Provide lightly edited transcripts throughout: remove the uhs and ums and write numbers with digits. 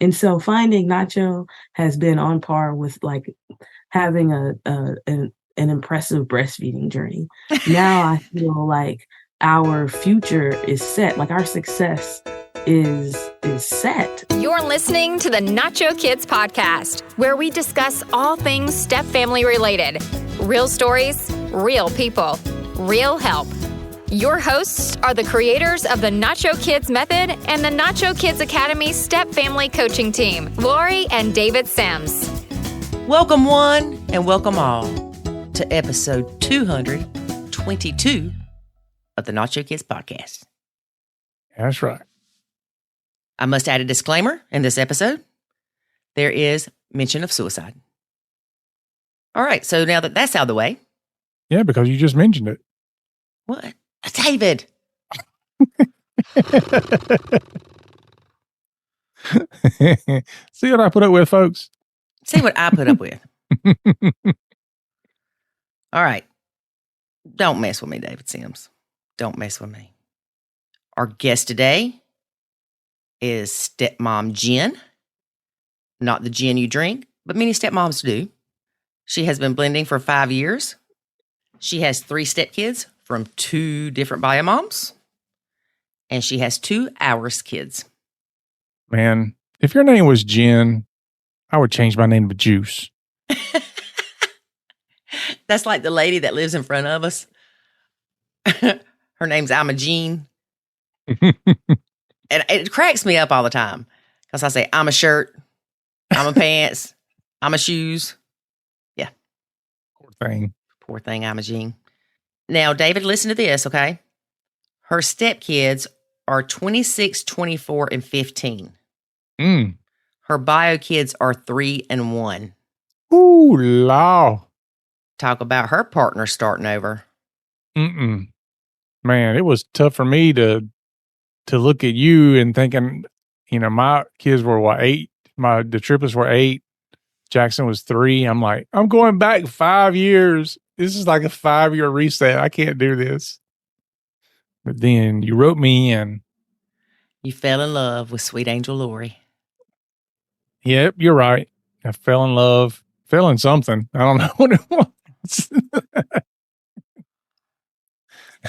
And so finding Nacho has been on par with like having an impressive breastfeeding journey. Now I feel like our future is set, like our success is set. You're listening to the Nacho Kids podcast, where we discuss all things step family related. Real stories, real people, real help. Your hosts are the creators of the Nacho Kids Method and the Nacho Kids Academy Step Family Coaching Team, Lori and David Sims. Welcome one and welcome all to episode 222 of the Nacho Kids podcast. That's right. I must add a disclaimer in this episode. There is mention of suicide. All right, so now that that's out of the way. Yeah, because you just mentioned it. What? David. See what I put up with, folks? See what I put up with. All right. Don't mess with me, David Sims. Don't mess with me. Our guest today is stepmom Jenn. Not the gin you drink, but many stepmoms do. She has been blending for 5 years. She has 3 stepkids from 2 different bio moms. And she has 2 ours kids. Man, if your name was Jenn, I would change my name to Juice. That's like the lady that lives in front of us. Her name's Ima Jean. And it cracks me up all the time. Because I say, I'm a shirt, I'm a pants, I'm a shoes. Yeah. Poor thing. Poor thing, I'm a Jean. Now, David, listen to this, okay? Her stepkids are 26, 24, and 15. Her bio kids are 3 and 1. Ooh, law. Talk about her partner starting over. Man, it was tough for me to look at you and thinking, my kids were 8? The triplets were 8. Jackson was 3. I'm like, I'm going back 5 years. This is like a 5-year reset. I can't do this. But then you wrote me in. You fell in love with sweet angel Lori. Yep, you're right. I fell in love. Fell in something. I don't know what it was.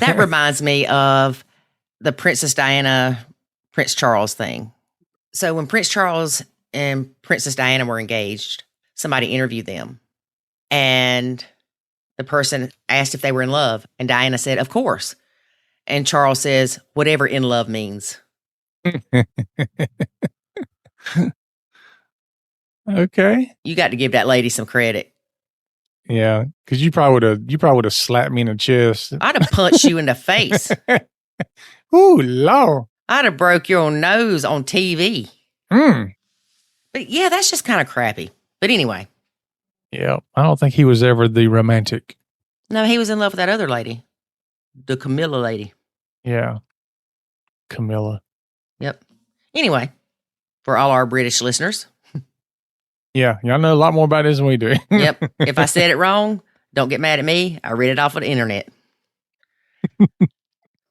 That reminds me of the Princess Diana, Prince Charles thing. So when Prince Charles and Princess Diana were engaged, somebody interviewed them. And the person asked if they were in love. And Diana said, of course. And Charles says, whatever in love means. Okay. You got to give that lady some credit. Yeah, because you probably would have slapped me in the chest. I'd have punched you in the face. Ooh, Lord. I'd have broke your nose on TV. But yeah, that's just kind of crappy. But anyway. Yeah, I don't think he was ever the romantic. No, he was in love with that other lady. The Camilla lady. Yeah. Camilla. Yep. Anyway, for all our British listeners. Yeah, y'all know a lot more about this than we do. Yep. If I said it wrong, don't get mad at me. I read it off of the internet.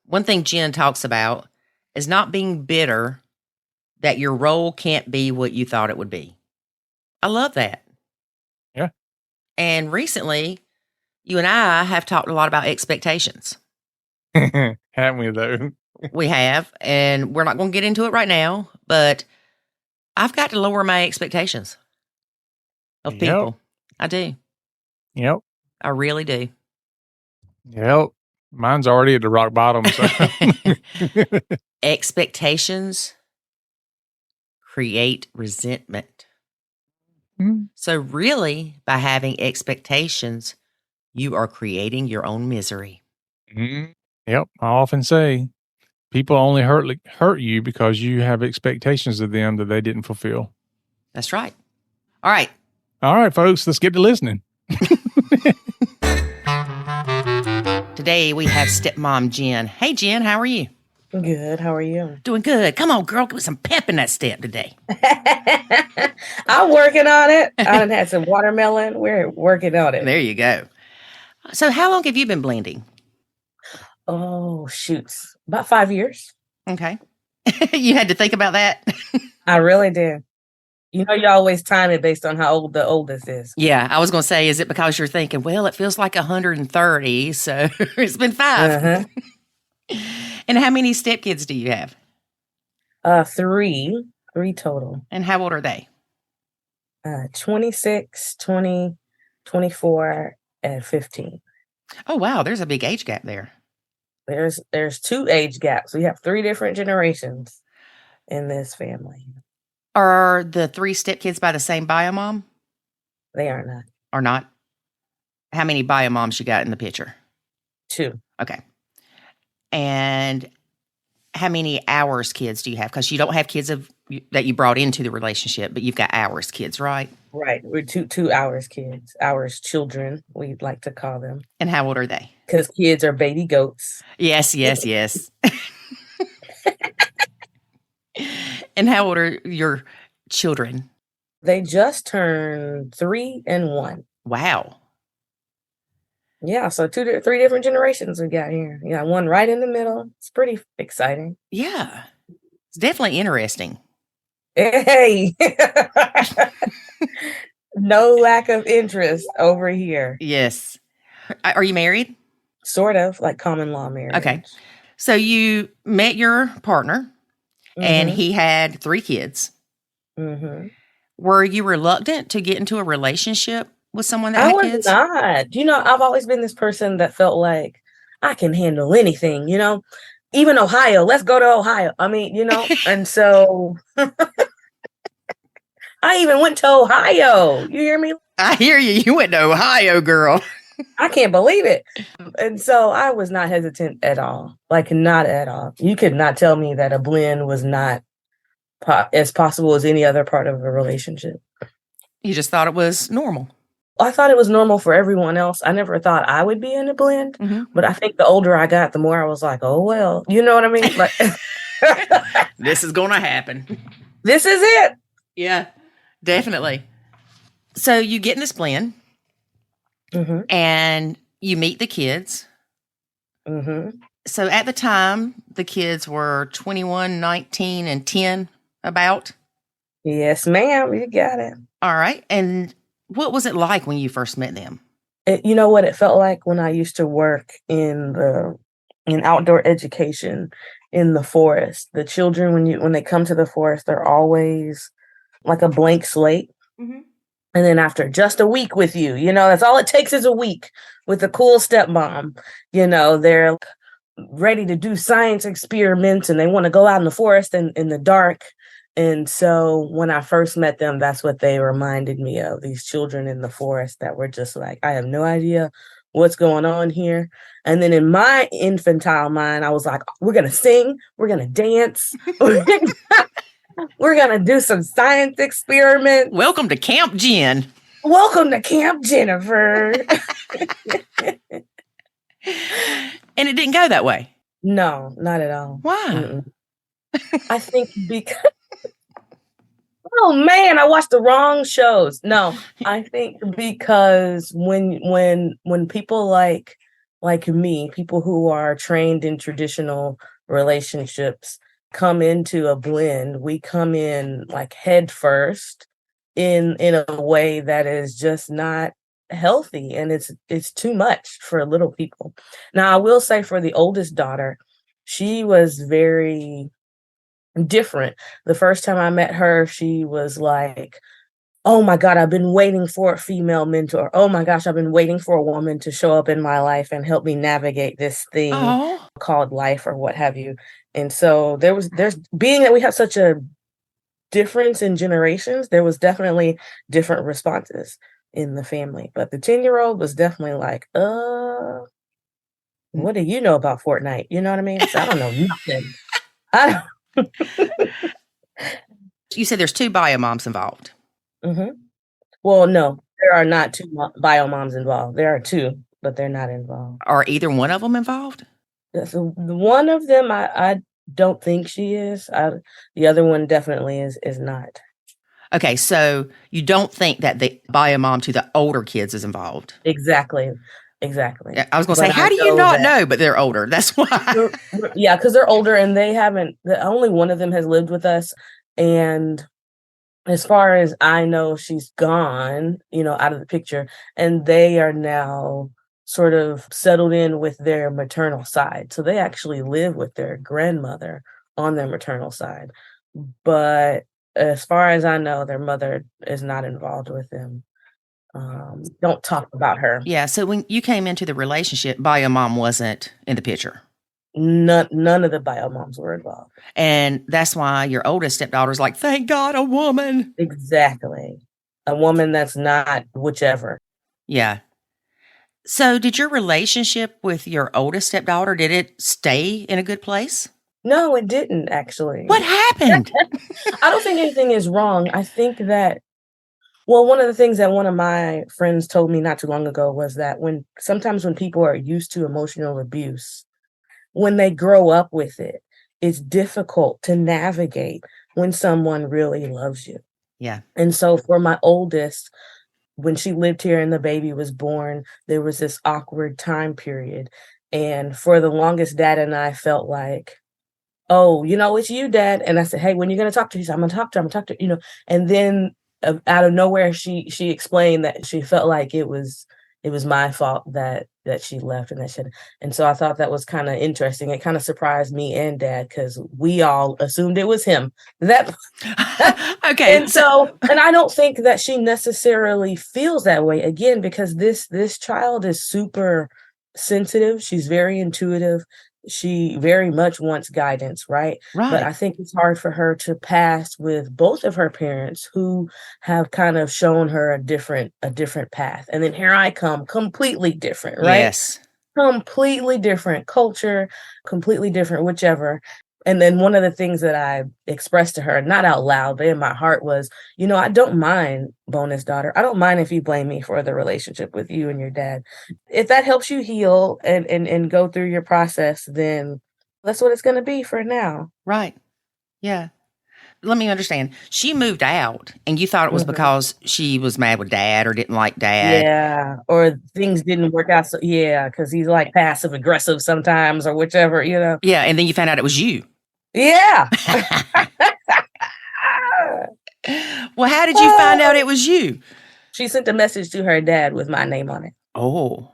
One thing Jenn talks about is not being bitter that your role can't be what you thought it would be. I love that. Yeah. And recently, you and I have talked a lot about expectations. Haven't we, though? We have, and we're not going to get into it right now, but I've got to lower my expectations of people. Yep. I do. Yep. I really do. Yep. Mine's already at the rock bottom. So. Expectations create resentment. So really, by having expectations, you are creating your own misery. Yep. I often say people only hurt you because you have expectations of them that they didn't fulfill. That's right. All right. All right, folks, let's get to listening. Today we have stepmom Jenn. Hey, Jenn, how are you? Good. How are you? Doing good. Come on, girl. Give me some pep in that step today. I'm working on it. I done had some watermelon. We're working on it. There you go. So how long have you been blending? Oh, shoots. About 5 years. Okay. You had to think about that? I really did. You know, you always time it based on how old the oldest is. Yeah, I was going to say, is it because you're thinking, well, it feels like 130, so it's been 5. Uh-huh. And how many stepkids do you have? Three total. And how old are they? 26, 20, 24, and 15. Oh, wow, there's a big age gap there. There's 2 age gaps. We have 3 different generations in this family. Are the 3 stepkids by the same bio mom? They are not. Or not? How many bio moms you got in the picture? 2. Okay. And how many ours kids do you have? Because you don't have kids that you brought into the relationship, but you've got ours kids, right? Right. We're two ours kids, ours children, we like to call them. And how old are they? Because kids are baby goats. Yes. And how old are your children? They just turned 3 and 1. Wow. Yeah, so 3 different generations we got here. You got one right in the middle. It's pretty exciting. Yeah. It's definitely interesting. Hey. No lack of interest over here. Yes. Are you married? Sort of, like common law marriage. Okay. So you met your partner and he had 3 kids. Mm-hmm. Were you reluctant to get into a relationship with someone that had kids? I was not. You know, I've always been this person that felt like I can handle anything, you know, even Ohio. Let's go to Ohio. I mean, you know, and so I even went to Ohio. You hear me? I hear you. You went to Ohio, girl. I can't believe it. And so I was not hesitant at all. Like, not at all. You could not tell me that a blend was not as possible as any other part of a relationship. You just thought it was normal. I thought it was normal for everyone else. I never thought I would be in a blend. Mm-hmm. But I think the older I got, the more I was like, oh, well, you know what I mean? Like, this is going to happen. This is it. Yeah, definitely. So you get in this blend and you meet the kids. Mm-hmm. So at the time, the kids were 21, 19, and 10 about? Yes, ma'am. You got it. All right. And what was it like when you first met them? You know what it felt like when I used to work in outdoor education in the forest. The children, when they come to the forest, they're always like a blank slate. Mm-hmm. And then after just a week with you, you know, that's all it takes is a week with a cool stepmom. You know, they're ready to do science experiments and they want to go out in the forest in the dark. And so when I first met them, that's what they reminded me of, these children in the forest that were just like, I have no idea what's going on here. And then in my infantile mind, I was like, we're going to sing, we're going to dance, we're going to do some science experiments. Welcome to Camp Jenn. Welcome to Camp Jennifer. And it didn't go that way? No, not at all. Why? Mm-mm. I think because... Oh man, I watched the wrong shows. No, I think because when people like me, people who are trained in traditional relationships come into a blend, we come in like head first in a way that is just not healthy, and it's too much for little people. Now, I will say for the oldest daughter, she was very different. The first time I met her, she was like, oh my God, I've been waiting for a female mentor. Oh my gosh, I've been waiting for a woman to show up in my life and help me navigate this thing called life or what have you. And so there's being that we have such a difference in generations, there was definitely different responses in the family. But the 10-year-old was definitely like, what do you know about Fortnite? You know what I mean? So I don't know nothing. I don't. You said there's 2 bio moms involved. Mm-hmm. Well, no, there are not 2 bio moms involved. There are 2, but they're not involved. Are either one of them involved? So one of them, I don't think she is. The other one definitely is not. Okay, so you don't think that the bio mom to the older kids is involved? Exactly. Yeah, I was going to say, how do you not know? But they're older. That's why. Yeah, because they're older and they haven't. Only one of them has lived with us, and as far as I know, she's gone, out of the picture, and they are now sort of settled in with their maternal side. So they actually live with their grandmother on their maternal side. But as far as I know, their mother is not involved with them. Don't talk about her. Yeah. So when you came into the relationship, bio mom wasn't in the picture. None of the bio moms were involved. And that's why your oldest stepdaughter's like, thank God, a woman. Exactly. A woman that's not whichever. Yeah. So did your relationship with your oldest stepdaughter, did it stay in a good place? No, it didn't actually. What happened? I don't think anything is wrong. I think that, well, one of the things that one of my friends told me not too long ago was that sometimes when people are used to emotional abuse, when they grow up with it, it's difficult to navigate when someone really loves you. Yeah. And so for my oldest, when she lived here and the baby was born, there was this awkward time period. And for the longest, Dad and I felt like, oh, it's you, Dad. And I said, hey, when are you going to talk to her? He said, I'm going to talk to her. I'm going to talk to her, And then out of nowhere, she explained that she felt like it was my fault that she left and that shit. And so I thought that was kind of interesting. It kind of surprised me and Dad because we all assumed it was him. That okay. And so, and I don't think that she necessarily feels that way again, because this child is super sensitive. She's very intuitive. She very much wants guidance, right? Right. But I think it's hard for her to pass with both of her parents who have kind of shown her a different path. And then here I come, completely different, right? Yes. Completely different culture, completely different, whichever. And then one of the things that I expressed to her, not out loud, but in my heart was, I don't mind, bonus daughter. I don't mind if you blame me for the relationship with you and your dad. If that helps you heal and go through your process, then that's what it's going to be for now. Right. Yeah. Let me understand. She moved out and you thought it was because she was mad with Dad or didn't like Dad. Yeah. Or things didn't work out. So yeah. Cause he's like passive aggressive sometimes or whichever, Yeah. And then you found out it was you. Yeah. Well, how did you find out it was you? She sent a message to her dad with my name on it. Oh.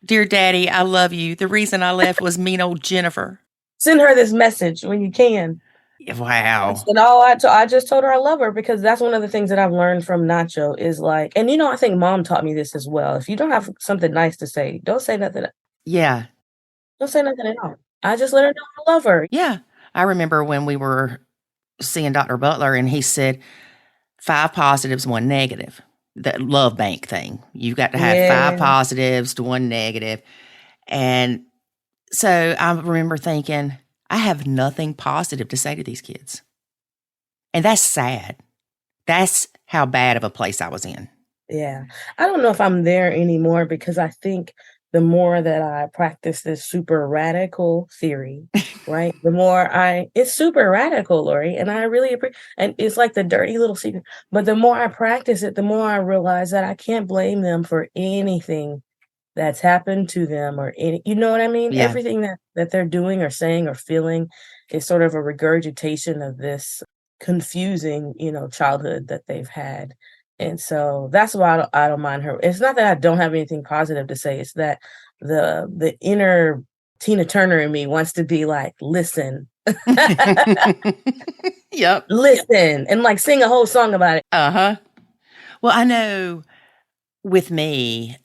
Dear Daddy, I love you. The reason I left was mean old Jennifer. Send her this message when you can. Wow. I just told her I love her, because that's one of the things that I've learned from Nacho is like, and I think Mom taught me this as well. If you don't have something nice to say, don't say nothing. Yeah. Don't say nothing at all. I just let her know I love her. Yeah. I remember when we were seeing Dr. Butler and he said 5 positives, 1 negative. That love bank thing. You've got to have 5 positives to 1 negative. And so I remember thinking, I have nothing positive to say to these kids. And that's sad. That's how bad of a place I was in. Yeah. I don't know if I'm there anymore, because I think the more that I practice this super radical theory, right? The more it's super radical, Lori, and I really appreciate, and it's like the dirty little secret, but the more I practice it, the more I realize that I can't blame them for anything that's happened to them or you know what I mean? Yeah. Everything that they're doing or saying or feeling is sort of a regurgitation of this confusing, childhood that they've had. And so that's why I don't mind her. It's not that I don't have anything positive to say. It's that the inner Tina Turner in me wants to be like, listen. Yep. Listen. And like sing a whole song about it. Uh-huh. Well, I know with me,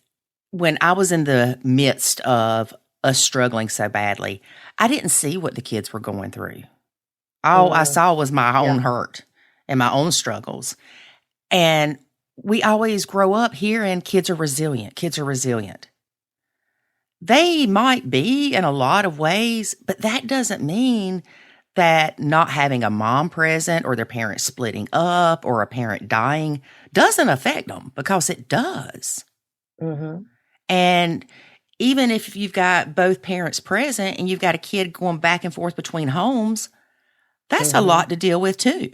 when I was in the midst of us struggling so badly, I didn't see what the kids were going through. All I saw was my own hurt and my own struggles. And we always grow up hearing kids are resilient. Kids are resilient. They might be in a lot of ways, but that doesn't mean that not having a mom present or their parents splitting up or a parent dying doesn't affect them, because it does. Mm-hmm. And even if you've got both parents present and you've got a kid going back and forth between homes, that's a lot to deal with too.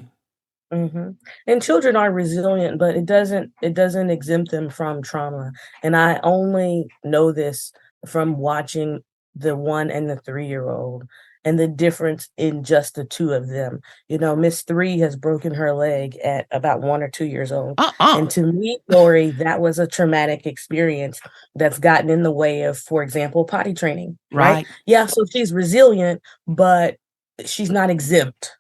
Mm-hmm. And children are resilient, but it doesn't exempt them from trauma. And I only know this from watching the 1 and the 3-year-old. and the difference in just the two of them. You know, Miss 3 has broken her leg at about 1 or 2 years old. And to me, Lori, that was a traumatic experience that's gotten in the way of, for example, potty training, right? Yeah, so she's resilient, but she's not exempt.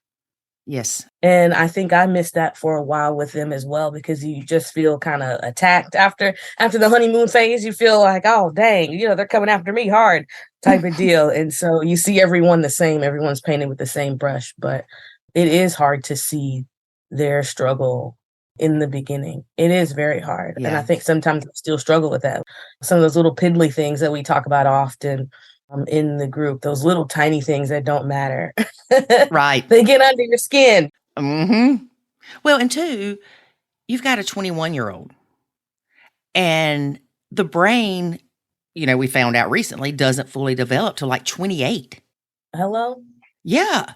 Yes. And I think I missed that for a while with them as well, because you just feel kind of attacked after the honeymoon phase. You feel like, oh, dang, you know, they're coming after me hard type of deal. And so you see everyone the same. Everyone's painted with the same brush. But it is hard to see their struggle in the beginning. It is very hard. Yeah. And I think sometimes I still struggle with that. Some of those little piddly things that we talk about often in the group, those little tiny things that don't matter. Right. They get under your skin. Mm-hmm. Well, and two, you've got a 21-year-old. And the brain, you know, we found out recently, doesn't fully develop till like 28. Hello? Yeah.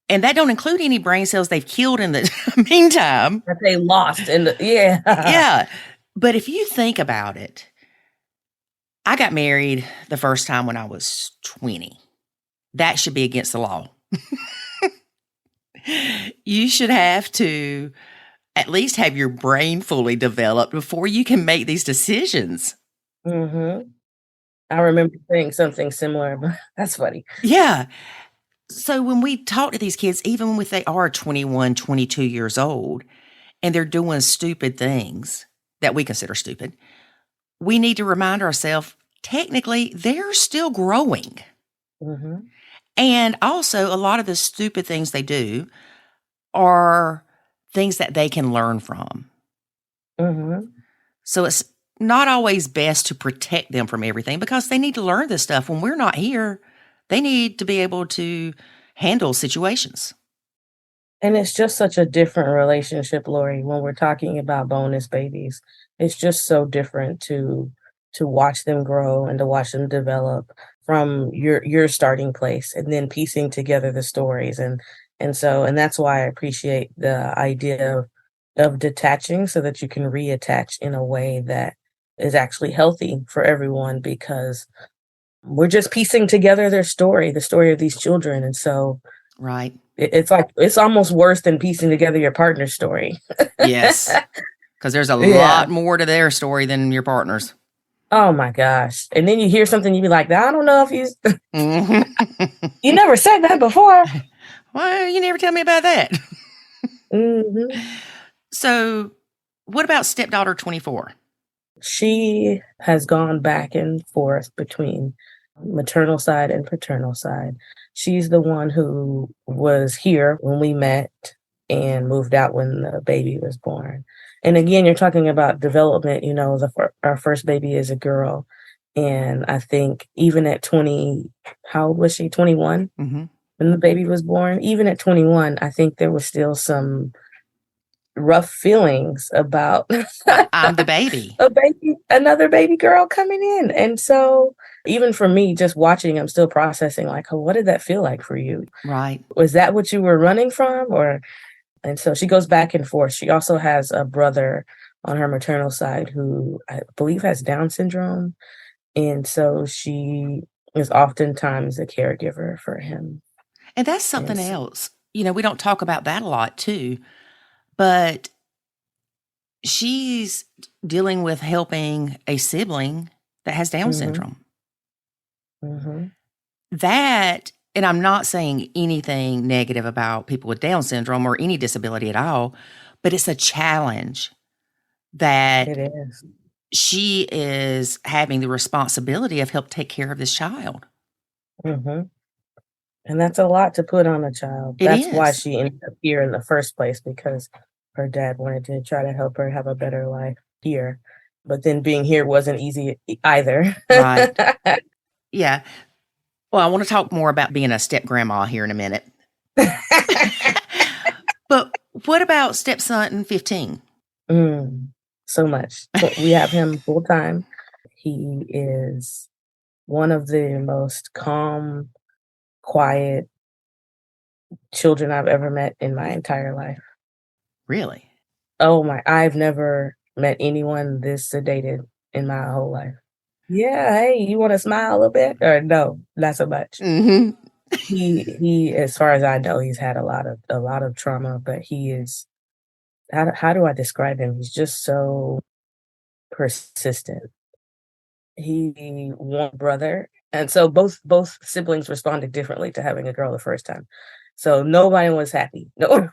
And that don't include any brain cells they've killed in the meantime. That they lost in the, yeah. Yeah. But if you think about it, I got married the first time when I was 20. That should be against the law. You should have to at least have your brain fully developed before you can make these decisions. Mm-hmm. I remember saying something similar, but that's funny. Yeah. So when we talk to these kids, even if they are 21, 22 years old, and they're doing stupid things that we consider stupid, we need to remind ourselves, technically, they're still growing. Mm-hmm. And also, a lot of the stupid things they do are things that they can learn from. Mm-hmm. So it's not always best to protect them from everything, because they need to learn this stuff. When we're not here, they need to be able to handle situations. And it's just such a different relationship, Lori, when we're talking about bonus babies. It's just so different to watch them grow and to watch them develop from your starting place, and then piecing together the stories. And that's why I appreciate the idea of detaching, so that you can reattach in a way that is actually healthy for everyone, because we're just piecing together their story, the story of these children. And so Right. it's like, it's almost worse than piecing together your partner's story. Yes. Because there's a lot more to their story than your partner's. Oh my gosh. And then you hear something, you be like, I don't know if he's, Mm-hmm. you never said that before. Well, you never tell me about that. Mm-hmm. So what about stepdaughter 24? She has gone back and forth between maternal side and paternal side. She's the one who was here when we met and moved out when the baby was born. And again, you're talking about development. You know, our first baby is a girl. And I think even at 20, how old was she? 21? Mm-hmm. When the baby was born. Even at 21, I think there was still some rough feelings about I'm the baby. Another baby girl coming in. And so even for me, just watching, I'm still processing, like, oh, what did that feel like for you? Right. Was that what you were running from? And so she goes back and forth. She also has a brother on her maternal side who I believe has Down syndrome. And so she is oftentimes a caregiver for him. And that's something else. You know, we don't talk about that a lot too, but she's dealing with helping a sibling that has Down syndrome. Mm-hmm. That, and I'm not saying anything negative about people with Down syndrome or any disability at all, but it's a challenge that It is. She is having the responsibility of help take care of this child. Mm-hmm. And that's a lot to put on a child. That's why she ended up here in the first place, because her dad wanted to try to help her have a better life here. But then being here wasn't easy either. Right. Yeah. Well, I want to talk more about being a step grandma here in a minute. But what about stepson 15? So much. So we have him full time. He is one of the most calm, quiet children I've ever met in my entire life. Really? Oh my, I've never met anyone this sedated in my whole life. Yeah, hey, you want to smile a little bit? Or no, not so much. Mm-hmm. he, as far as I know, he's had a lot of trauma, but he is, how do I describe him? He's just so persistent. He one brother, and so both siblings responded differently to having a girl the first time. So nobody was happy. No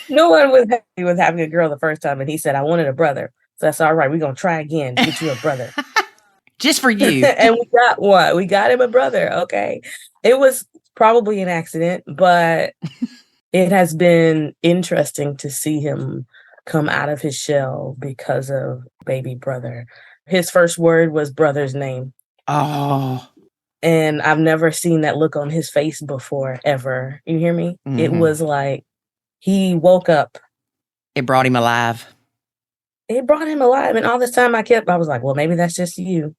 one was happy with having a girl the first time, and he said, "I wanted a brother." So that's all right. We're gonna try again. Get you a brother, Just for you. and we got one. We got him a brother. Okay, it was probably an accident, but it has been interesting to see him come out of his shell because of baby brother. His first word was brother's name. Oh. And I've never seen that look on his face before, ever. You hear me? Mm-hmm. It was like he woke up. It brought him alive. It brought him alive. And all this time I was like, well, maybe that's just you.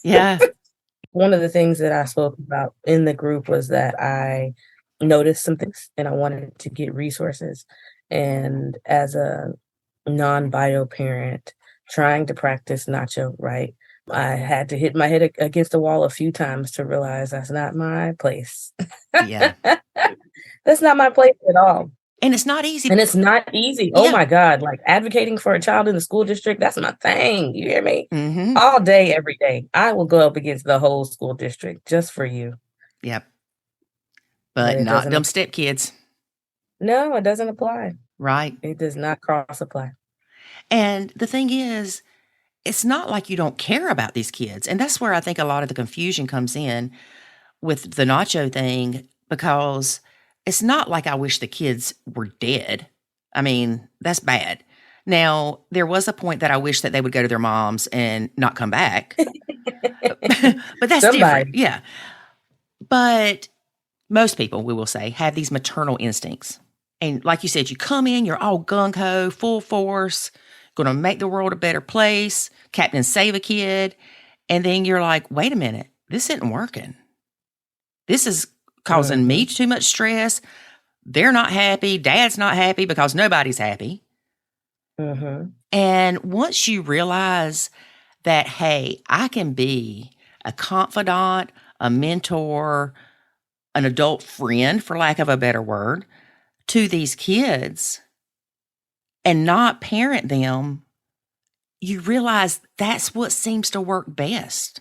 Yeah. One of the things that I spoke about in the group was that I noticed some things and I wanted to get resources. And as a non-bio parent trying to practice Nacho, right? I had to hit my head against the wall a few times to realize that's not my place. Yeah. That's not my place at all. And it's not easy. And it's not easy. Yeah. Oh my God. Like advocating for a child in the school district, that's my thing. You hear me? Mm-hmm. All day, every day. I will go up against the whole school district just for you. Yep. But not them stepkids. No, it doesn't apply. Right. It does not cross apply. And the thing is, it's not like you don't care about these kids. And that's where I think a lot of the confusion comes in with the Nacho thing, because it's not like I wish the kids were dead. I mean, that's bad. Now, there was a point that I wish that they would go to their moms and not come back. But that's different. Yeah. But most people, we will say, have these maternal instincts. And like you said, you come in, you're all gung-ho, full force, going to make the world a better place, Captain Save a Kid. And then you're like, wait a minute, this isn't working. This is causing me too much stress. They're not happy. Dad's not happy because nobody's happy. Mm-hmm. And once you realize that, hey, I can be a confidant, a mentor, an adult friend, for lack of a better word, to these kids and not parent them, you realize that's what seems to work best.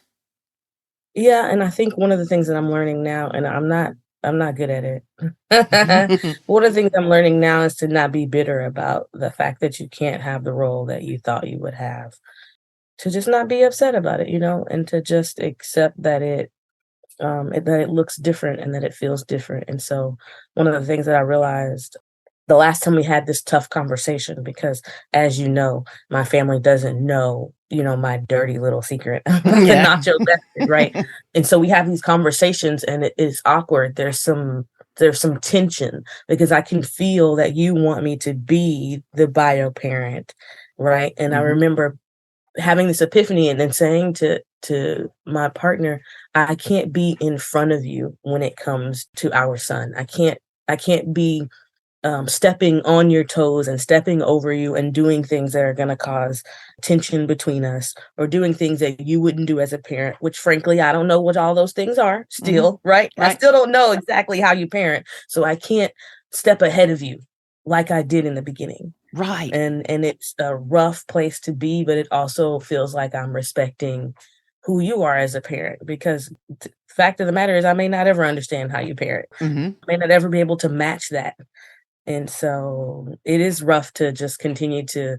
Yeah, and I think one of the things that I'm learning now, and I'm not good at it. One of the things I'm learning now is to not be bitter about the fact that you can't have the role that you thought you would have. To just not be upset about it, and to just accept that that it looks different and that it feels different. And so one of the things that I realized the last time we had this tough conversation, because as you know, my family doesn't know, my dirty little secret, the nacho method, right? And so we have these conversations and it is awkward. There's some tension because I can feel that you want me to be the bio parent, right? And I remember having this epiphany and then saying to my partner, I can't be in front of you when it comes to our son. I can't be stepping on your toes and stepping over you and doing things that are going to cause tension between us, or doing things that you wouldn't do as a parent, which frankly, I don't know what all those things are still, right? I still don't know exactly how you parent. So I can't step ahead of you like I did in the beginning. Right. And it's a rough place to be, but it also feels like I'm respecting who you are as a parent, because the fact of the matter is I may not ever understand how you parent. I may not ever be able to match that. And so it is rough to just continue to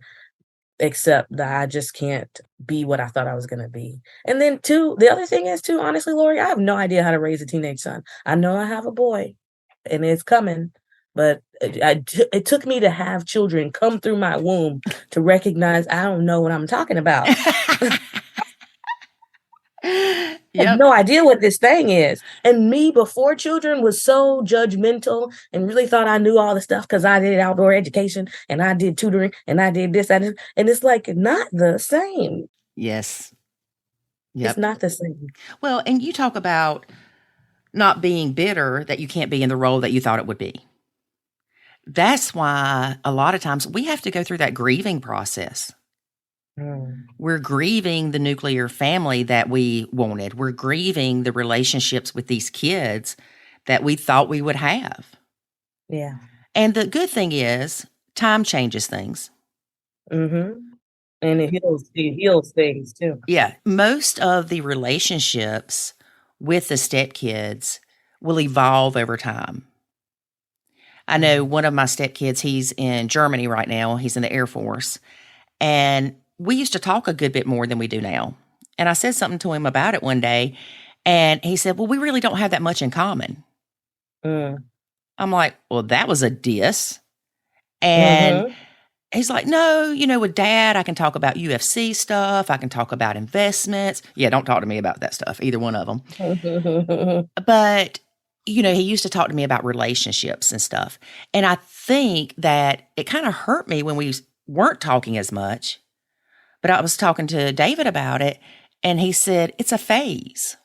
accept that I just can't be what I thought I was going to be. And then the other thing is honestly, Lori, I have no idea how to raise a teenage son. I know I have a boy and it's coming, but it took me to have children come through my womb to recognize I don't know what I'm talking about. I have no idea what this thing is. And me before children was so judgmental and really thought I knew all the stuff because I did outdoor education and I did tutoring and I did this, and it's like not the same. Yes. It's not the same. Well, and you talk about not being bitter that you can't be in the role that you thought it would be. That's why a lot of times we have to go through that grieving process. We're grieving the nuclear family that we wanted. We're grieving the relationships with these kids that we thought we would have. Yeah. And the good thing is, time changes things. Mm-hmm. And it heals things too. Yeah. Most of the relationships with the stepkids will evolve over time. I know one of my stepkids, he's in Germany right now. He's in the Air Force. And we used to talk a good bit more than we do now. And I said something to him about it one day. And he said, well, we really don't have that much in common. I'm like, well, that was a diss. And he's like, no, with Dad, I can talk about UFC stuff. I can talk about investments. Yeah, don't talk to me about that stuff, either one of them. But, he used to talk to me about relationships and stuff. And I think that it kind of hurt me when we weren't talking as much. But I was talking to David about it, and he said, it's a phase.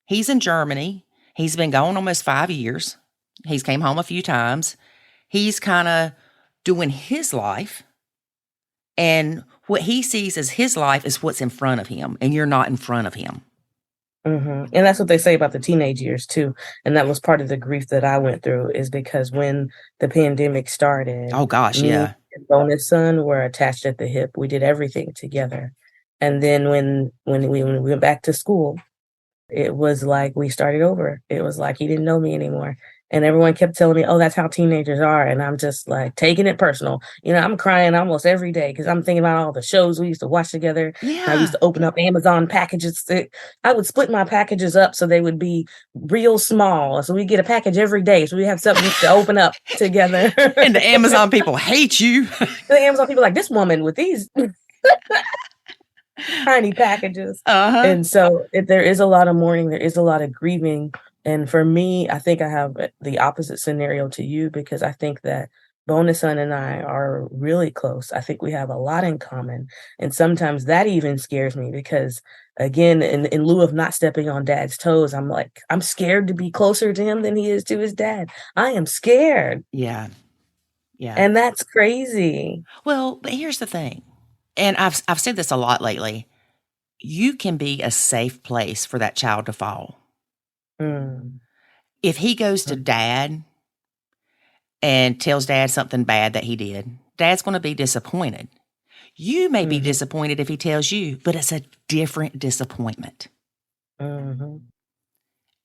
He's in Germany. He's been gone almost 5 years. He's came home a few times. He's kind of doing his life. And what he sees as his life is what's in front of him, and you're not in front of him. And that's what they say about the teenage years too. And that was part of the grief that I went through, is because when the pandemic started, oh gosh, yeah, and bonus son were attached at the hip. We did everything together. And then when we went back to school, it was like we started over. It was like he didn't know me anymore. And everyone kept telling me, oh, that's how teenagers are. And I'm just like taking it personal. I'm crying almost every day because I'm thinking about all the shows we used to watch together. Yeah. I used to open up Amazon packages. I would split my packages up so they would be real small. So we get a package every day. So we have something to open up together. And the Amazon people hate you. The Amazon people are like, this woman with these tiny packages. And so there is a lot of mourning. There is a lot of grieving. And for me, I think I have the opposite scenario to you, because I think that bonus son and I are really close. I think we have a lot in common. And sometimes that even scares me because, again, in lieu of not stepping on Dad's toes, I'm like, I'm scared to be closer to him than he is to his dad. I am scared. Yeah. Yeah. And that's crazy. Well, but here's the thing. And I've said this a lot lately. You can be a safe place for that child to fall. If he goes to Dad and tells Dad something bad that he did, Dad's going to be disappointed. You may be disappointed if he tells you, but it's a different disappointment. And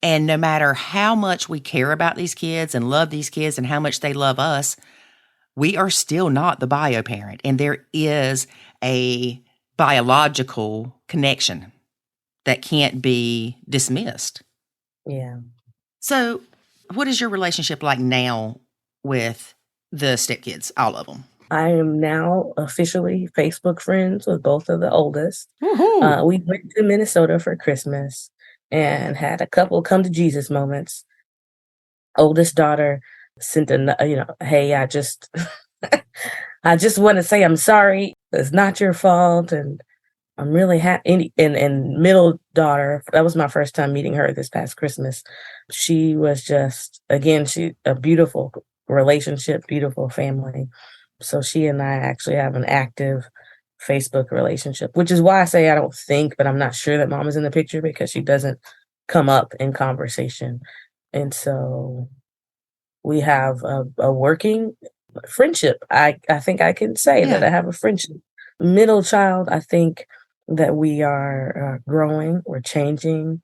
no matter how much we care about these kids and love these kids and how much they love us, we are still not the bio parent. And there is a biological connection that can't be dismissed. Yeah. So what is your relationship like now with the stepkids, all of them? I am now officially Facebook friends with both of the oldest. We went to Minnesota for Christmas and had a couple come to Jesus moments. Oldest daughter sent hey, I just want to say I'm sorry. It's not your fault. And I'm really happy. And middle daughter, that was my first time meeting her this past Christmas. She was just, again, a beautiful relationship, beautiful family. So she and I actually have an active Facebook relationship, which is why I say I don't think, but I'm not sure that Mom is in the picture because she doesn't come up in conversation. And so we have a working friendship. I think I can say that I have a friendship. Middle child, I think that we are growing, we're changing.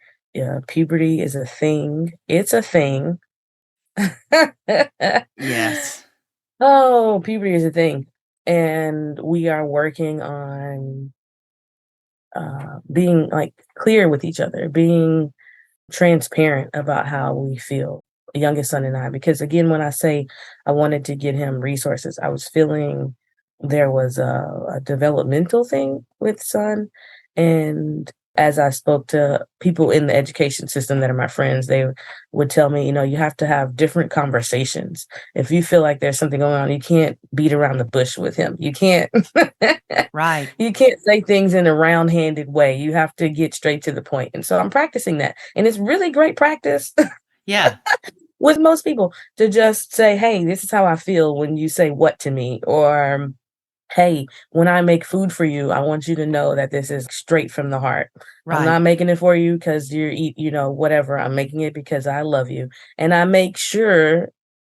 Puberty is a thing. It's a thing. Yes. Oh, puberty is a thing. And we are working on being clear with each other, being transparent about how we feel, the youngest son and I. Because again, when I say I wanted to get him resources, I was feeling there was a developmental thing with son. And as I spoke to people in the education system that are my friends, they would tell me, you have to have different conversations. If you feel like there's something going on, you can't beat around the bush with him. You can't. Right. You can't say things in a round-handed way. You have to get straight to the point. And so I'm practicing that. And it's really great practice. Yeah. With most people to just say, hey, this is how I feel when you say what to me, or hey, when I make food for you, I want you to know that this is straight from the heart. I'm Right. not making it for you because whatever. I'm making it because I love you. And I make sure,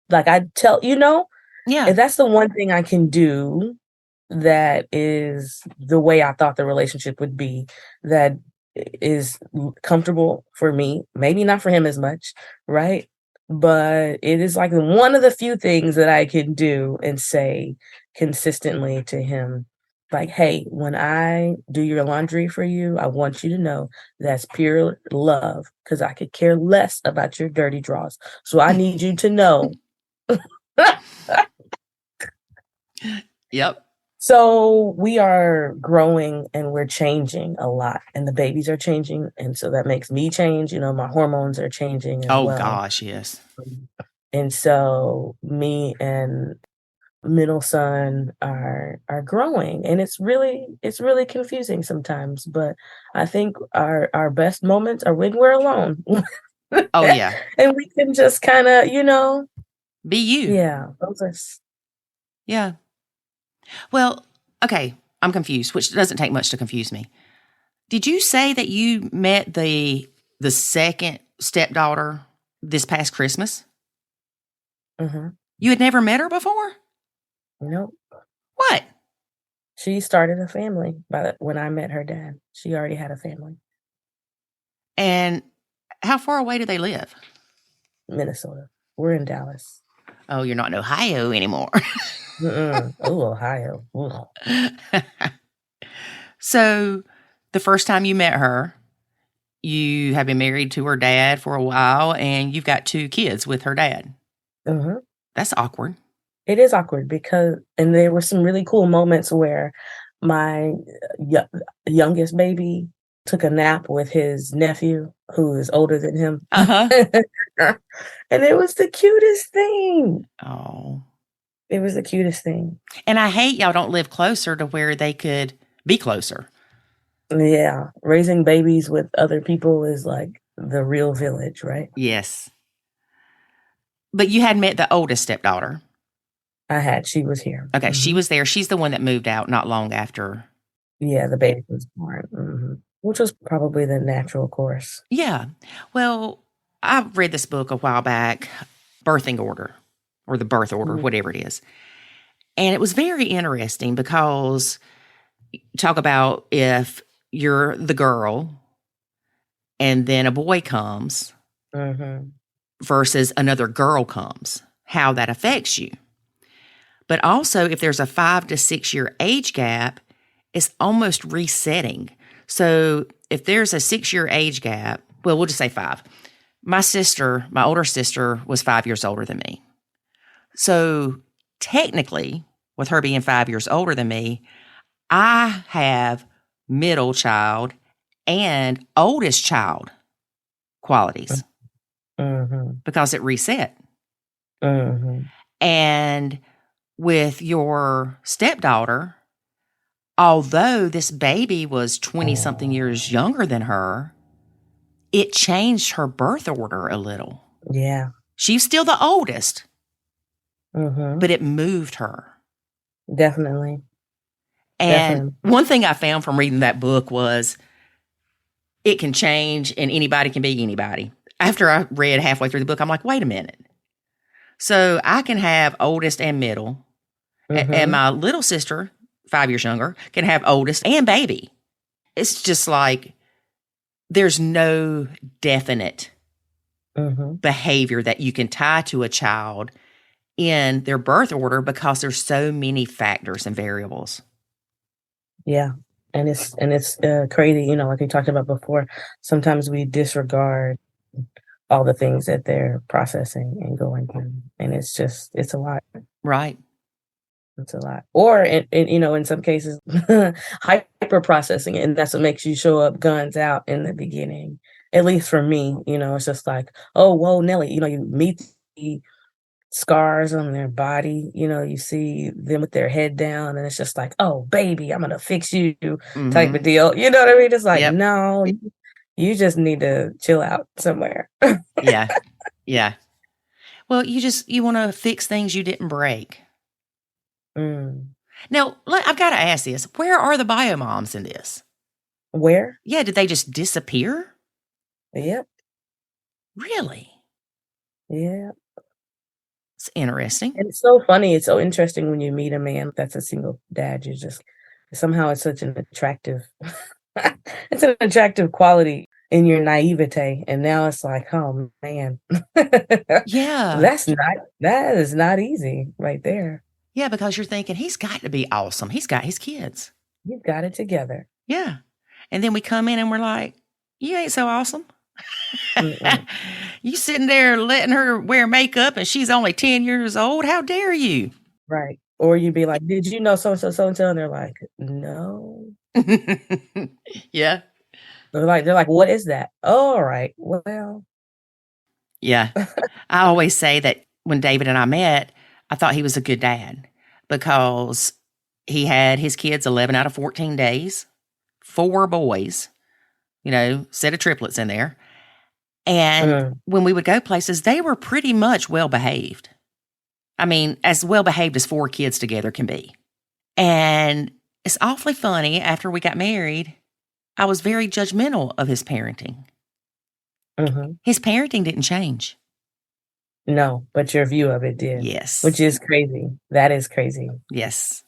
like I tell, Yeah. if that's the one thing I can do that is the way I thought the relationship would be, that is comfortable for me, maybe not for him as much, right? But it is like one of the few things that I can do and say consistently to him, like, hey, when I do your laundry for you, I want you to know that's pure love, because I could care less about your dirty drawers. So I need you to know. Yep. So we are growing and we're changing a lot, and the babies are changing. And so that makes me change. My hormones are changing as well. Gosh, yes. And so me and middle son are growing, and it's really confusing sometimes, but I think our best moments are when we're alone. Oh, yeah. And we can just kind of, Be you. yeah, those are Yeah. Well, okay, I'm confused, which doesn't take much to confuse me. Did you say that you met the second stepdaughter this past Christmas? You had never met her before? Nope. What? She started a family when I met her dad. She already had a family. And how far away do they live? Minnesota. We're in Dallas. Oh, you're not in Ohio anymore. Oh, Ohio. Ugh. So the first time you met her, you have been married to her dad for a while, and you've got 2 kids with her dad. That's awkward. It is awkward and there were some really cool moments where my youngest baby took a nap with his nephew, who is older than him. And it was the cutest thing. Oh. It was the cutest thing. And I hate y'all don't live closer to where they could be closer. Yeah. Raising babies with other people is like the real village, right? Yes. But you had met the oldest stepdaughter. I had. She was here. Okay, she was there. She's the one that moved out not long after. Yeah, the baby was born, which was probably the natural course. Yeah. Well, I read this book a while back, Birthing Order, or the Birth Order, whatever it is. And it was very interesting because talk about if you're the girl and then a boy comes versus another girl comes, how that affects you. But also, if there's a 5 to 6 year age gap, it's almost resetting. So if there's a 6-year age gap, well, we'll just say 5. My older sister, was 5 years older than me. So technically, with her being 5 years older than me, I have middle child and oldest child qualities because it reset. And with your stepdaughter, although this baby was 20-something years younger than her, it changed her birth order a little. Yeah. She's still the oldest, but it moved her. Definitely. And one thing I found from reading that book was it can change and anybody can be anybody. After I read halfway through the book, I'm like, wait a minute. So I can have oldest and middle, and my little sister, 5 years younger, can have oldest and baby. It's just like there's no definite behavior that you can tie to a child in their birth order because there's so many factors and variables. Yeah. And it's crazy, like we talked about before. Sometimes we disregard all the things that they're processing and going through. And it's a lot. Right. It's a lot. Or, in some cases, hyper processing it. And that's what makes you show up guns out in the beginning. At least for me, it's just like, oh, whoa, Nelly, you meet the scars on their body, you see them with their head down, and it's just like, oh, baby, I'm going to fix you type of deal. You know what I mean? It's like, no, you just need to chill out somewhere. Yeah. Yeah. Well, you want to fix things you didn't break. Now, I've got to ask this. Where are the bio moms in this? Where? Yeah, did they just disappear? Yep. Really? Yeah. It's interesting. And it's so funny. It's so interesting when you meet a man that's a single dad. You just somehow it's such an attractive, it's an attractive quality in your naivete. And now it's like, oh man, Yeah. that is not easy right there. Yeah, because you're thinking, he's got to be awesome. He's got his kids. You've got it together. Yeah. And then we come in and we're like, you ain't so awesome. You sitting there letting her wear makeup and she's only 10 years old. How dare you? Right. Or you'd be like, did you know so-and-so, so-and-so? And they're like, no. Yeah. They're like, what is that? Oh, all right. Well. Yeah. I always say that when David and I met, I thought he was a good dad because he had his kids 11 out of 14 days, 4 boys, set of triplets in there. And when we would go places, they were pretty much well behaved. I mean, as well behaved as 4 kids together can be. And it's awfully funny. After we got married, I was very judgmental of his parenting. His parenting didn't change. No, but your view of it did. Yes. Which is crazy. That is crazy. Yes.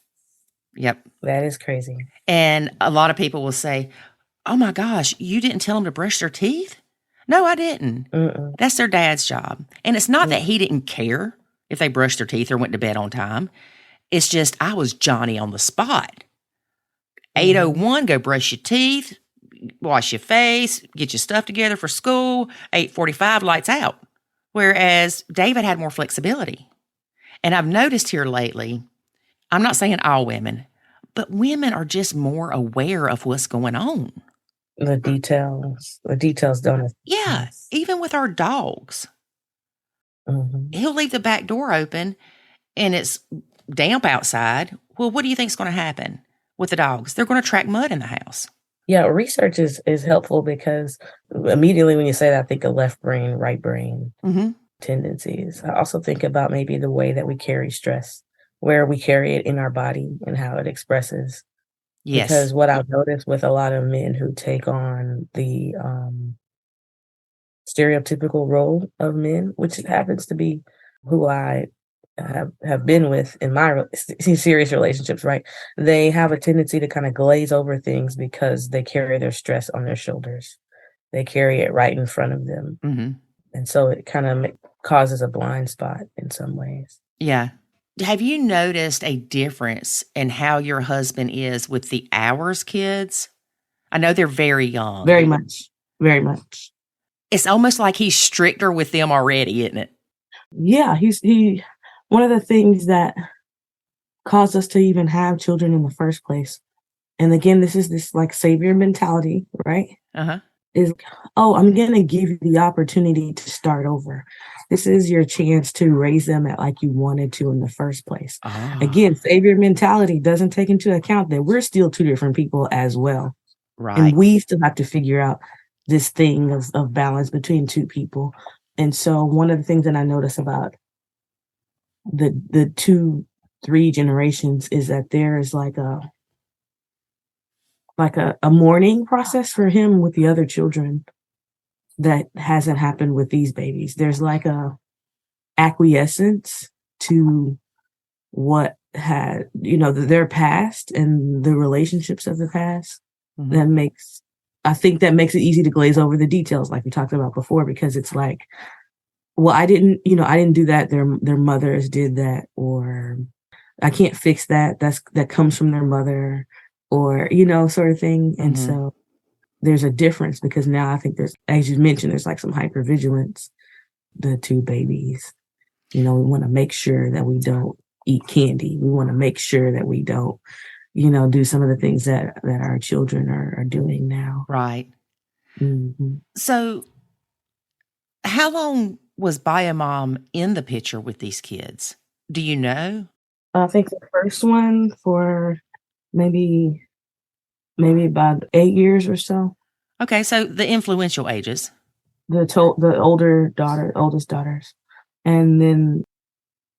Yep. That is crazy. And a lot of people will say, oh my gosh, you didn't tell them to brush their teeth? No, I didn't. That's their dad's job. And it's not that he didn't care if they brushed their teeth or went to bed on time. It's just I was Johnny on the spot. 8:01, go brush your teeth, wash your face, get your stuff together for school. 8:45, lights out. Whereas David had more flexibility. And I've noticed here lately, I'm not saying all women, but women are just more aware of what's going on. The details don't. Yeah, even with our dogs. He'll leave the back door open and it's damp outside. Well, what do you think is going to happen with the dogs? They're going to track mud in the house. Yeah, research is helpful because immediately when you say that, I think of left brain, right brain tendencies. I also think about maybe the way that we carry stress, where we carry it in our body and how it expresses. Yes. Because what I've noticed with a lot of men who take on the stereotypical role of men, which happens to be who I have been with in my serious relationships, right? They have a tendency to kind of glaze over things because they carry their stress on their shoulders. They carry it right in front of them. And so it kind of causes a blind spot in some ways. Yeah. Have you noticed a difference in how your husband is with the ours kids? I know they're very young. Very much. Very much. It's almost like he's stricter with them already, isn't it? Yeah, he one of the things that caused us to even have children in the first place. And again, this is this like savior mentality, right? Is, oh, I'm going to give you the opportunity to start over. This is your chance to raise them at like you wanted to in the first place. Again, savior mentality doesn't take into account that we're still 2 different people as well. Right. And we still have to figure out this thing of balance between 2 people. And so one of the things that I notice about the 2-3 generations is that there is like a mourning process for him with the other children that hasn't happened with these babies. There's like a acquiescence to what had, their past and the relationships of the past I think that makes it easy to glaze over the details like we talked about before, because it's like, well, I didn't do that. Their mothers did that, or I can't fix that. That comes from their mother, or, sort of thing. And so there's a difference because now I think there's, as you mentioned, there's like some hypervigilance. The 2 babies, we want to make sure that we don't eat candy. We want to make sure that we don't, do some of the things that our children are doing now. Right. So how long was bio mom in the picture with these kids? Do you know? I think the first one for maybe about 8 years or so. Okay, so the influential ages. The oldest daughters. And then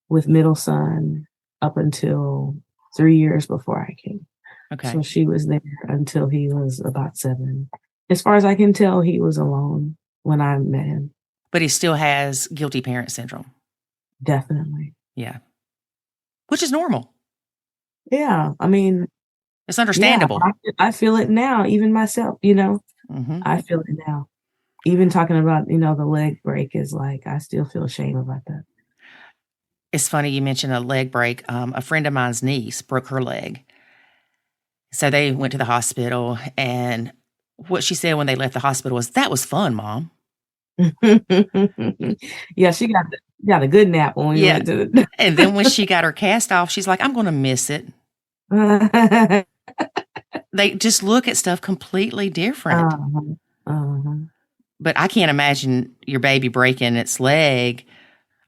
with middle son up until 3 years before I came. Okay. So she was there until he was about 7. As far as I can tell, he was alone when I met him. But he still has guilty parent syndrome. Definitely. Yeah. Which is normal. Yeah. I mean, it's understandable. Yeah, I feel it now, even myself, Mm-hmm. I feel it now. Even talking about, the leg break is like, I still feel shame about that. It's funny you mentioned a leg break. A friend of mine's niece broke her leg. So they went to the hospital, and what she said when they left the hospital was, "That was fun, Mom." Yeah, she got a good nap when we went to the And then when she got her cast off, she's like, "I'm going to miss it." They just look at stuff completely different. But I can't imagine your baby breaking its leg.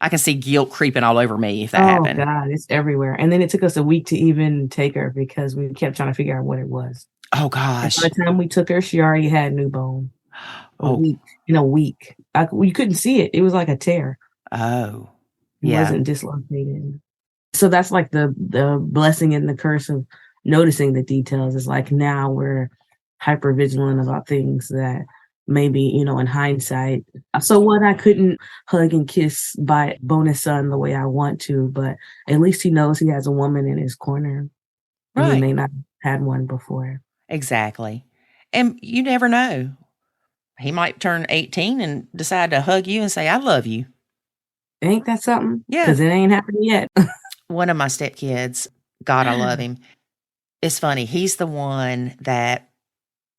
I can see guilt creeping all over me if that happened. Oh, God, it's everywhere. And then it took us a week to even take her because we kept trying to figure out what it was. Oh, gosh. And by the time we took her, she already had new bone. A week. You couldn't see it. It was like a tear. Oh, yeah. It wasn't dislocated. So that's like the blessing and the curse of noticing the details. Is like now we're hyper vigilant about things that maybe, in hindsight. So what, I couldn't hug and kiss my bonus son the way I want to, but at least he knows he has a woman in his corner. Right. And he may not have had one before. Exactly. And you never know. He might turn 18 and decide to hug you and say, "I love you." Ain't that something? Yeah. Because it ain't happened yet. One of my stepkids, God, I love him. It's funny. He's the one that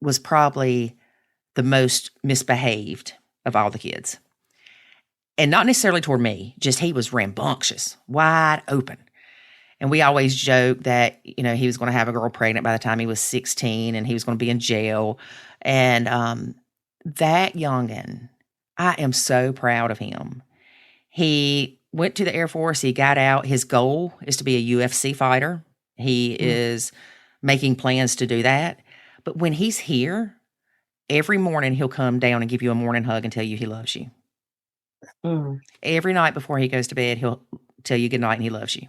was probably the most misbehaved of all the kids. And not necessarily toward me, just he was rambunctious, wide open. And we always joke that, he was going to have a girl pregnant by the time he was 16 and he was going to be in jail. And that youngin', I am so proud of him. He went to the Air Force. He got out. His goal is to be a UFC fighter. He is making plans to do that. But when he's here, every morning he'll come down and give you a morning hug and tell you he loves you. Every night before he goes to bed, he'll tell you good night and he loves you.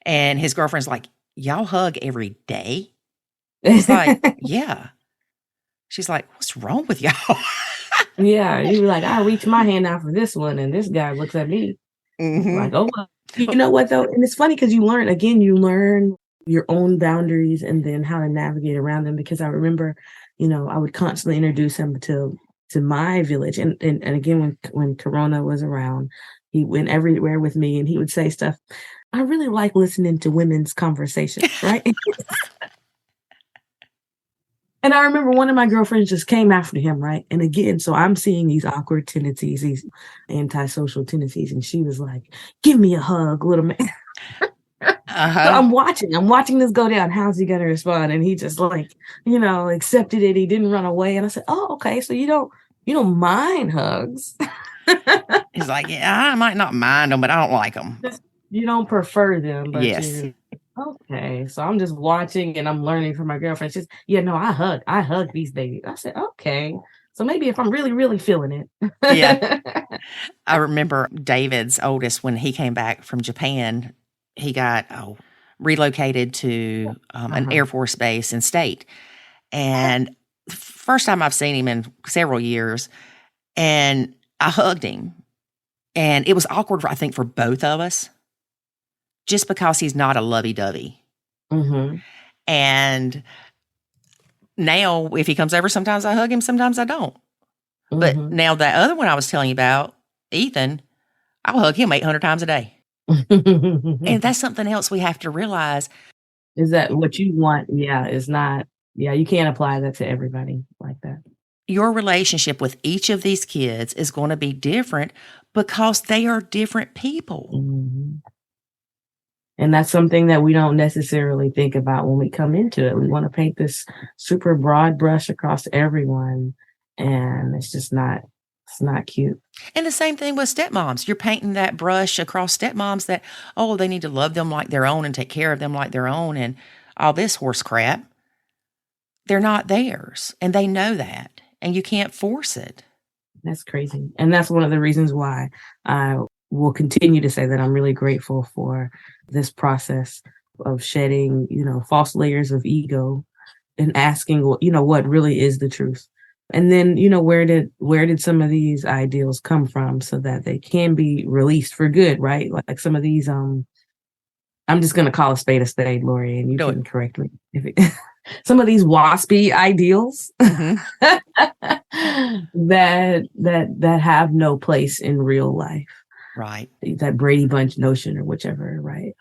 And his girlfriend's like, "Y'all hug every day?" He's like, "Yeah." She's like, "What's wrong with y'all?" Yeah, you were like, "I reach my hand out for this one," and this guy looks at me like, "Oh, well." You know what though? And it's funny because you learn your own boundaries and then how to navigate around them. Because I remember, I would constantly introduce him to my village, and again when Corona was around, he went everywhere with me, and he would say stuff. I really like listening to women's conversations, right? And I remember one of my girlfriends just came after him, right? And again, so I'm seeing these awkward tendencies, these antisocial tendencies, and she was like, "Give me a hug, little man." So I'm watching this go down. How's he gonna respond? And he just accepted it. He didn't run away. And I said, "Oh, okay. So you don't mind hugs." He's like, "Yeah, I might not mind them, but I don't like them." You don't prefer them, but yes. Okay, so I'm just watching and I'm learning from my girlfriend. She's, I hug these babies. I said, okay. So maybe if I'm really, really feeling it. Yeah. I remember David's oldest, when he came back from Japan, he got relocated to an Air Force base in state. And first time I've seen him in several years, and I hugged him. And it was awkward, I think, for both of us. Just because he's not a lovey-dovey. And now, if he comes over, sometimes I hug him, sometimes I don't. But now that other one I was telling you about, Ethan, I'll hug him 800 times a day. And that's something else we have to realize. Is that what you want? Yeah, is not. Yeah, you can't apply that to everybody like that. Your relationship with each of these kids is going to be different because they are different people. And that's something that we don't necessarily think about when we come into it. We want to paint this super broad brush across everyone, and it's not cute. And the same thing with stepmoms. You're painting that brush across stepmoms that, they need to love them like their own and take care of them like their own and all this horse crap. They're not theirs, and they know that, and you can't force it. That's crazy. And that's one of the reasons why I will continue to say that I'm really grateful for this process of shedding, false layers of ego and asking, what really is the truth. And then, where did some of these ideals come from so that they can be released for good, right? Like some of these, I'm just going to call a spade, Lori, and you can correct me. Some of these waspy ideals that have no place in real life. Right. That Brady Bunch notion or whichever, right?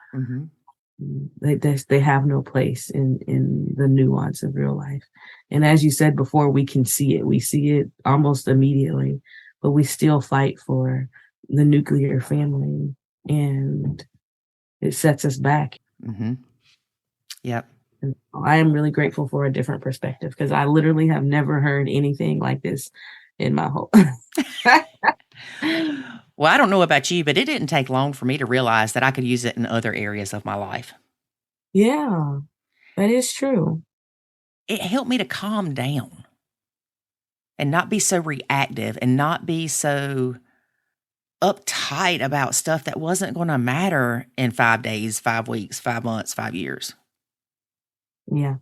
They have no place in the nuance of real life. And as you said before, we can see it. We see it almost immediately, but we still fight for the nuclear family, and it sets us back. Yep. And I am really grateful for a different perspective, because I literally have never heard anything like this in my whole. Well, I don't know about you, but it didn't take long for me to realize that I could use it in other areas of my life. Yeah, that is true. It helped me to calm down and not be so reactive and not be so uptight about stuff that wasn't going to matter in 5 days, 5 weeks, 5 months, 5 years. Yeah.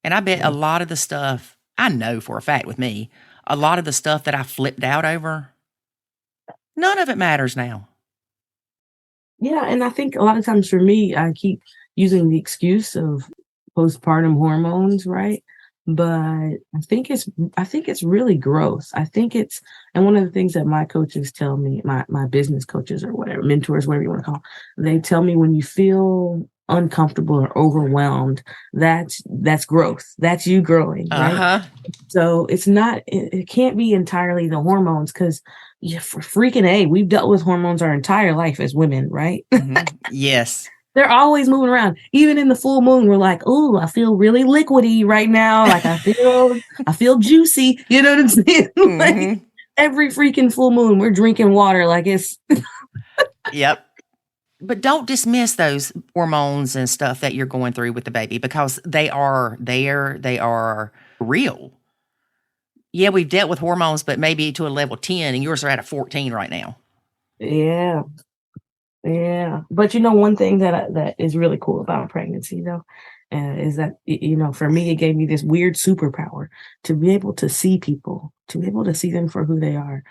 And I bet a lot of the stuff, I know for a fact with me, a lot of the stuff that I flipped out over, none of it matters now. Yeah, and I think a lot of times for me, I keep using the excuse of postpartum hormones, right? But I think it's really growth. And one of the things that my coaches tell me, my business coaches or whatever, mentors, whatever you want to call them, they tell me when you feel uncomfortable or overwhelmed, that's growth. That's you growing, right? So it can't be entirely the hormones, because for freaking A, we've dealt with hormones our entire life as women, right? Yes. They're always moving around. Even in the full moon, we're like, "Oh, I feel really liquidy right now. Like I feel juicy." You know what I'm saying? Like every freaking full moon, we're drinking water like it's. Yep. But don't dismiss those hormones and stuff that you're going through with the baby, because they are there. They are real. Yeah, we've dealt with hormones, but maybe to a level 10, and yours are at a 14 right now. Yeah. Yeah. But one thing that is really cool about pregnancy, though, is that, for me, it gave me this weird superpower to be able to see people, to be able to see them for who they are,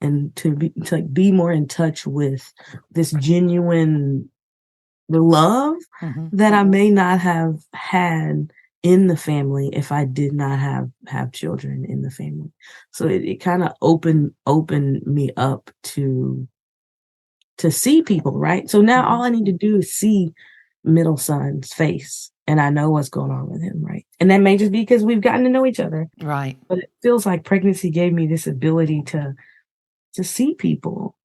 and to be more in touch with this genuine love that I may not have had in the family if I did not have children in the family. So it kind of opened me up to see people, right? So now all I need to do is see middle son's face, and I know what's going on with him, right? And that may just be because we've gotten to know each other. Right. But it feels like pregnancy gave me this ability to see people.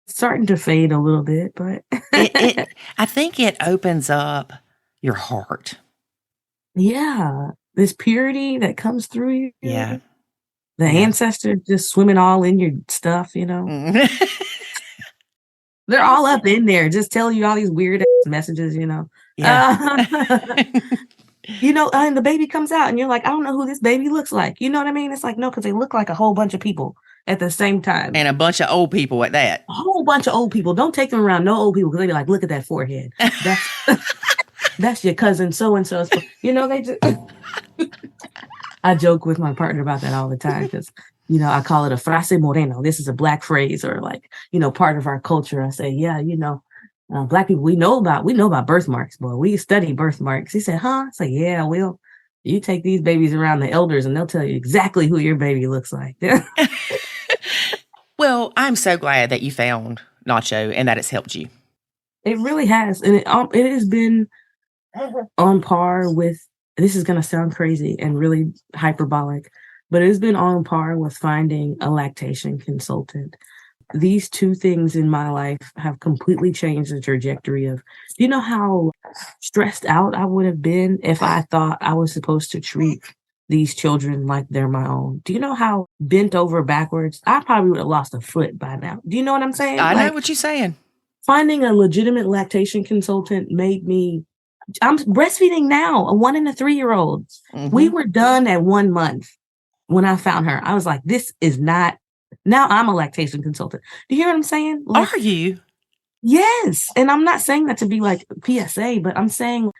It's starting to fade a little bit, but I think it opens up your heart. Yeah. This purity that comes through you. Yeah. The ancestors just swimming all in your stuff, They're all up in there, just telling you all these weird messages, Yeah. And the baby comes out and you're like, I don't know who this baby looks like. You know what I mean? It's like, no, because they look like a whole bunch of people at the same time. And a bunch of old people at that. A whole bunch of old people. Don't take them around no old people, because they be like, look at that forehead. That's your cousin so-and-so. They just... I joke with my partner about that all the time, because I call it a frase moreno. This is a Black phrase, or part of our culture. I say, Black people, we know about birthmarks, boy. We study birthmarks. He said, huh? I say, yeah, you take these babies around the elders and they'll tell you exactly who your baby looks like. Well, I'm so glad that you found Nacho and that it's helped you. It really has. And it has been on par with, this is going to sound crazy and really hyperbolic, but it's been on par with finding a lactation consultant. These two things in my life have completely changed the trajectory of, do you know how stressed out I would have been if I thought I was supposed to treat these children like they're my own? Do you know how bent over backwards? I probably would have lost a foot by now. Do you know what I'm saying? I know what you're saying. Finding a legitimate lactation consultant made me, I'm breastfeeding now, a 1 and a 3-year-old. We were done at 1 month when I found her. I was like, this is not, now I'm a lactation consultant. Do you hear what I'm saying? Are you? Yes. And I'm not saying that to be like PSA, but I'm saying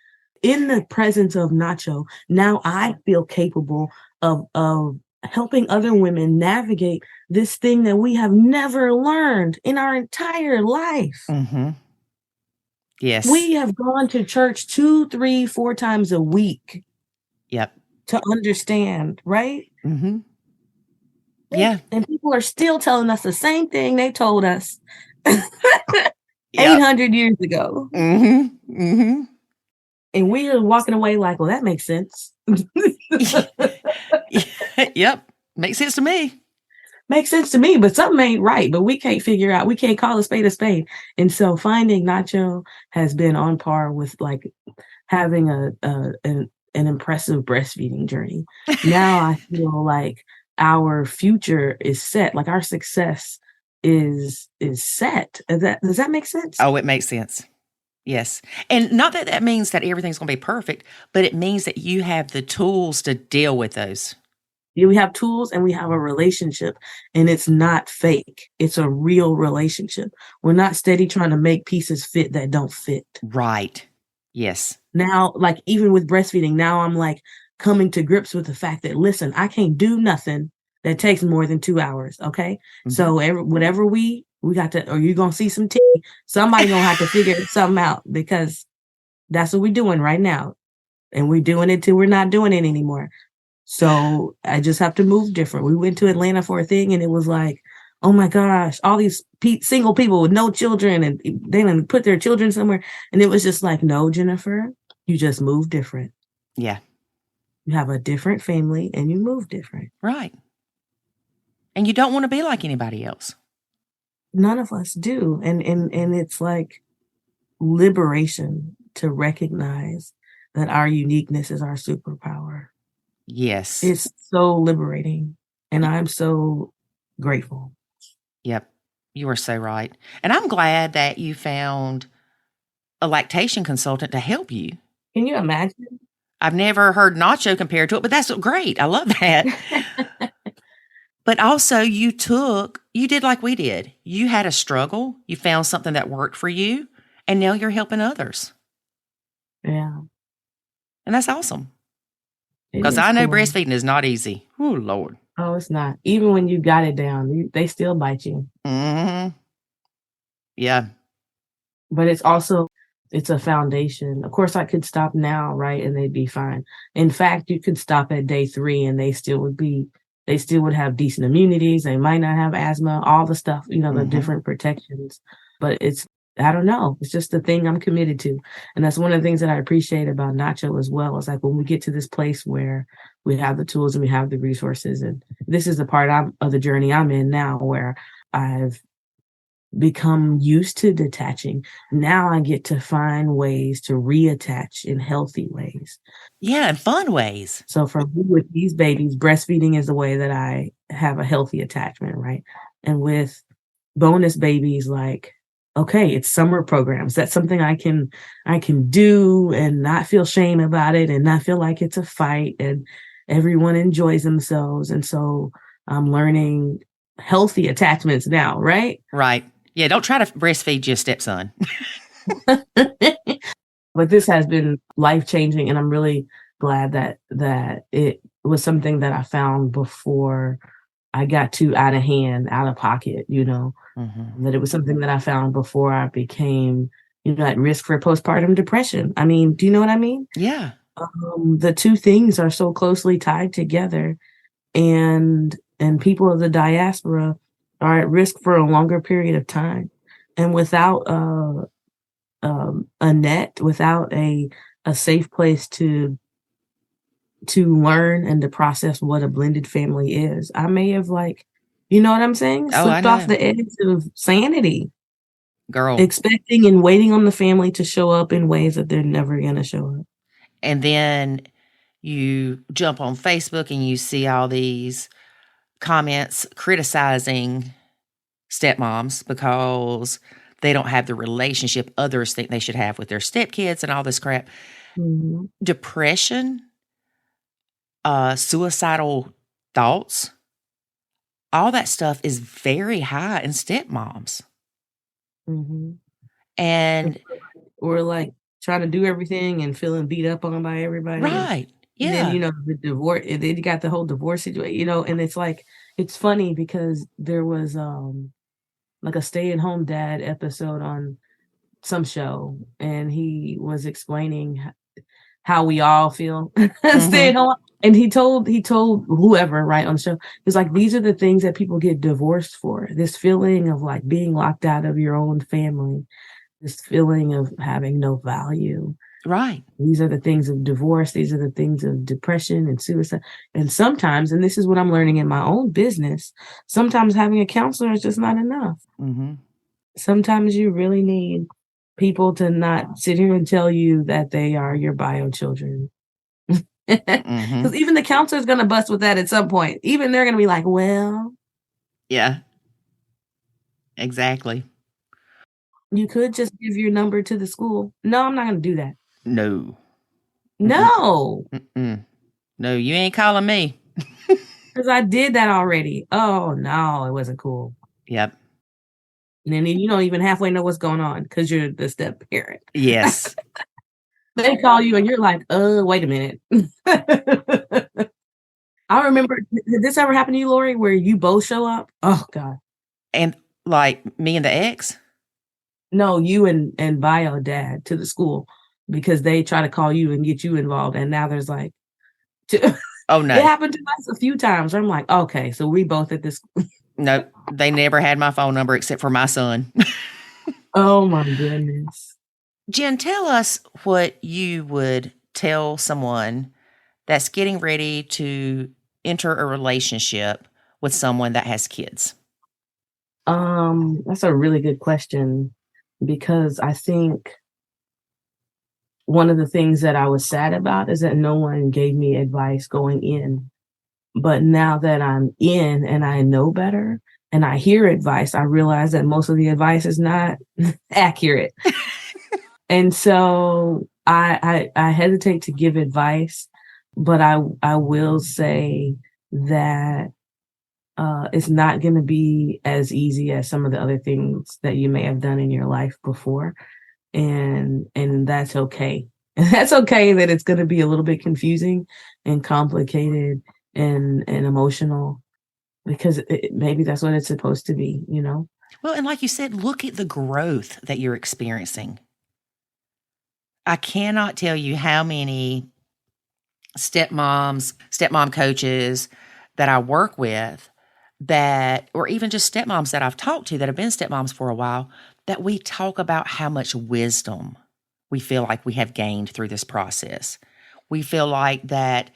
in the presence of Nacho, now I feel capable of helping other women navigate this thing that we have never learned in our entire life. Mm-hmm. Yes. We have gone to church 2, 3, 4 times a week Yep. to understand, right? Mm-hmm. Yeah. And people are still telling us the same thing they told us Yep. 800 years ago. Mm-hmm. Mm-hmm. And we are walking away like, well, that makes sense. Yep. Makes sense to me. Makes sense to me, but something ain't right. But we can't figure out, we can't call a spade a spade. And so finding Nacho has been on par with like having an impressive breastfeeding journey. Now I feel like our future is set, like our success is set. Does that make sense? Oh, it makes sense. Yes. And not that that means that everything's going to be perfect, but it means that you have the tools to deal with those. Yeah, we have tools and we have a relationship, and it's not fake. It's a real relationship. We're not steady trying to make pieces fit that don't fit. Right. Yes. Now, like even with breastfeeding, now I'm like coming to grips with the fact that, listen, I can't do nothing that takes more than 2 hours. Okay. Mhm. So whatever we got to, or you're going to see some tea, somebody going to have to figure something out, because that's what we're doing right now. And we're doing it till we're not doing it anymore. So I just have to move different. We went to Atlanta for a thing, and it was like, oh my gosh, all these single people with no children, and they didn't put their children somewhere. And it was just like, no, Jennifer, you just move different. Yeah. You have a different family and you move different. Right. And you don't want to be like anybody else. None of us do. And it's like liberation to recognize that our uniqueness is our superpower. Yes. It's so liberating. And I'm so grateful. Yep. You are so right. And I'm glad that you found a lactation consultant to help you. Can you imagine? I've never heard Nacho compared to it, but that's great. I love that. But also you did like we did. You had a struggle. You found something that worked for you, and now you're helping others. Yeah. And that's awesome. It Because is I know cool. breastfeeding is not easy. Oh, Lord. Oh, it's not. Even when you got it down, they still bite you. Mm-hmm. Yeah. But it's a foundation. Of course, I could stop now, right? And they'd be fine. In fact, you could stop at day 3 and they still would have decent immunities. They might not have asthma, all the stuff, the different protections. But I don't know. It's just the thing I'm committed to. And that's one of the things that I appreciate about Nacho as well. Is like when we get to this place where we have the tools and we have the resources. And this is the part of the journey I'm in now, where I've become used to detaching. Now I get to find ways to reattach in healthy ways. Yeah, in fun ways. So for me with these babies, breastfeeding is the way that I have a healthy attachment, right? And with bonus babies, like, okay, it's summer programs. That's something I can do and not feel shame about it and not feel like it's a fight, and everyone enjoys themselves. And so I'm learning healthy attachments now, right? Right. Yeah, don't try to breastfeed your stepson. But this has been life-changing, and I'm really glad that it was something that I found before I got too out of hand, out of pocket, that it was something that I found before I became, at risk for postpartum depression. I mean, do you know what I mean? Yeah. The two things are so closely tied together, and people of the diaspora are at risk for a longer period of time. And without a net, without a safe place to learn and to process what a blended family is, I may have you know what I'm saying? Oh, I Slipped off know. the edge of sanity. Girl. Expecting and waiting on the family to show up in ways that they're never going to show up. And then you jump on Facebook and you see all these comments criticizing stepmoms because they don't have the relationship others think they should have with their stepkids and all this crap. Mm-hmm. Depression, suicidal thoughts, all that stuff is very high in stepmoms. Mm-hmm. And Or like trying to do everything and feeling beat up on by everybody. right. And then, Yeah. the divorce, and then you got the whole divorce situation, and it's like, it's funny because there was like a stay-at-home dad episode on some show, and he was explaining how we all feel stay at home. And he told whoever, right, on the show, it's like, these are the things that people get divorced for. This feeling of like being locked out of your own family, this feeling of having no value. Right. These are the things of divorce. These are the things of depression and suicide. And sometimes, and this is what I'm learning in my own business, sometimes having a counselor is just not enough. Sometimes you really need people to not sit here and tell you that they are your bio children. Because even the counselor is going to bust with that at some point. Even they're going to be like, well. Yeah. Exactly. You could just give your number to the school. No, I'm not going to do that. No. No. No, you ain't calling me. Because I did that already. Oh, no, it wasn't cool. Yep. And then you don't even halfway know what's going on because you're the step parent. Yes. They call you and you're like, wait a minute. I remember, did this ever happen to you, Lori, where you both show up? Oh, God. And like me and the ex? No, you and bio dad to the school, because they try to call you and get you involved. And now there's like, oh, no. It happened to us a few times. I'm like, okay, so we both at this. Nope. They never had my phone number except for my son. Oh, my goodness. Jenn, tell us what you would tell someone that's getting ready to enter a relationship with someone that has kids. That's a really good question, because I think one of the things that I was sad about is that no one gave me advice going in. But now that I'm in and I know better and I hear advice, I realize that most of the advice is not accurate. And so I hesitate to give advice, but I will say that it's not going to be as easy as some of the other things that you may have done in your life before. And that's okay. And that's okay that it's going to be a little bit confusing and complicated and emotional, because maybe that's what it's supposed to be, Well, and like you said, look at the growth that you're experiencing. I cannot tell you how many stepmom coaches that I work with or even just stepmoms that I've talked to that have been stepmoms for a while, that we talk about how much wisdom we feel like we have gained through this process. We feel like that,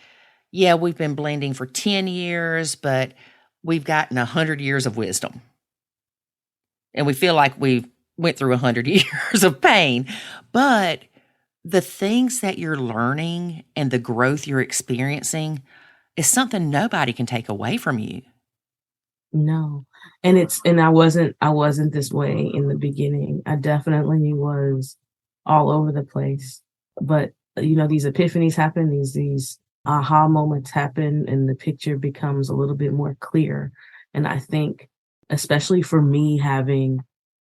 yeah, we've been blending for 10 years, but we've gotten 100 years of wisdom. And we feel like we've went through 100 years of pain. But the things that you're learning and the growth you're experiencing is something nobody can take away from you. No. And I wasn't this way in the beginning. I definitely was all over the place. But, these epiphanies happen, these aha moments happen, and the picture becomes a little bit more clear. And I think, especially for me, having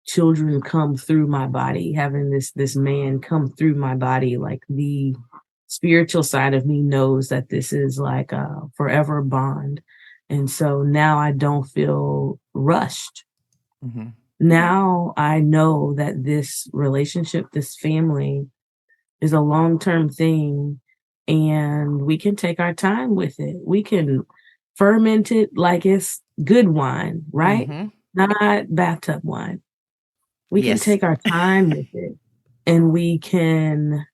children come through my body, having this man come through my body, like the spiritual side of me knows that this is like a forever bond. And so now I don't feel rushed. Mm-hmm. Now I know that this relationship, this family, is a long-term thing, and we can take our time with it. We can ferment it like it's good wine, right? Mm-hmm. Not bathtub wine. We can take our time with it, and we can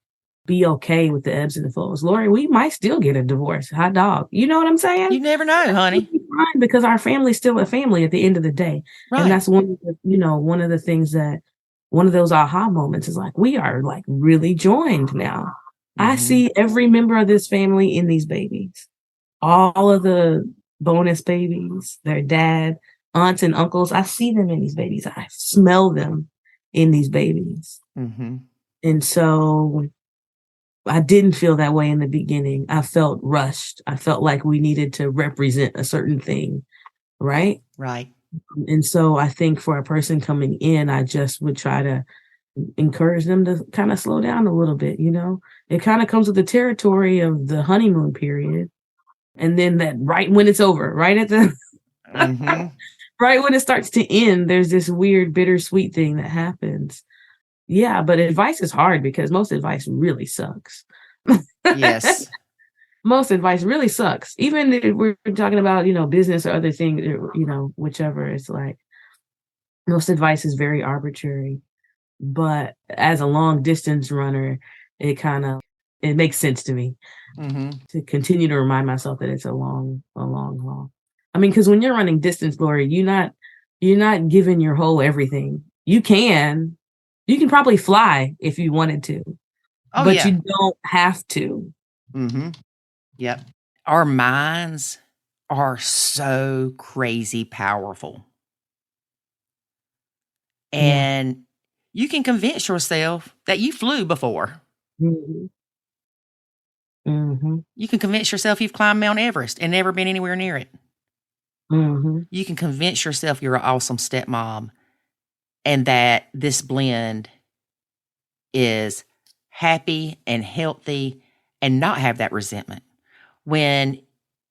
be okay with the ebbs and the flows. Lori, we might still get a divorce. Hot dog. You know what I'm saying? You never know, honey. Fine, because our family's still a family at the end of the day. Right. And that's one of the things that, one of those aha moments is like, we are like really joined now. Mm-hmm. I see every member of this family in these babies. All of the bonus babies, their dad, aunts and uncles, I see them in these babies. I smell them in these babies. Mm-hmm. And so I didn't feel that way in the beginning. I felt rushed. I felt like we needed to represent a certain thing, right? Right. And so I think for a person coming in, I just would try to encourage them to kind of slow down a little bit, It kind of comes with the territory of the honeymoon period. And then that right when it's over, right at the right when it starts to end, there's this weird bittersweet thing that happens. Yeah, but advice is hard because most advice really sucks. Yes. Most advice really sucks. Even if we're talking about, business or other things, whichever, it's like most advice is very arbitrary. But as a long distance runner, it makes sense to me to continue to remind myself that it's a long haul. I mean, because when you're running distance, Lori, you're not giving your whole everything. You can probably fly if you wanted to, but you don't have to. Yep. Our minds are so crazy powerful. And you can convince yourself that you flew before. You can convince yourself you've climbed Mount Everest and never been anywhere near it. You can convince yourself you're an awesome stepmom and that this blend is happy and healthy and not have that resentment. When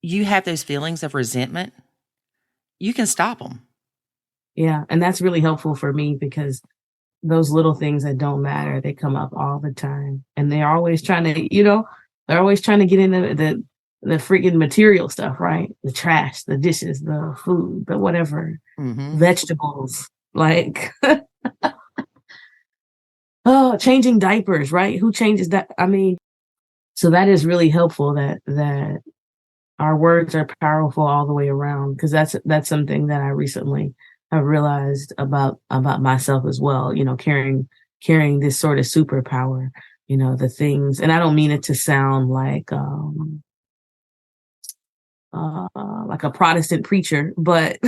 you have those feelings of resentment, you can stop them. Yeah, and that's really helpful for me because those little things that don't matter, they come up all the time. And they're always trying to, they're always trying to get into the freaking material stuff, right? The trash, the dishes, the food, the whatever, vegetables, like, changing diapers, right? Who changes that? I mean, so that is really helpful that our words are powerful all the way around, because that's something that I recently have realized about myself as well, carrying this sort of superpower, the things, and I don't mean it to sound like a Protestant preacher, but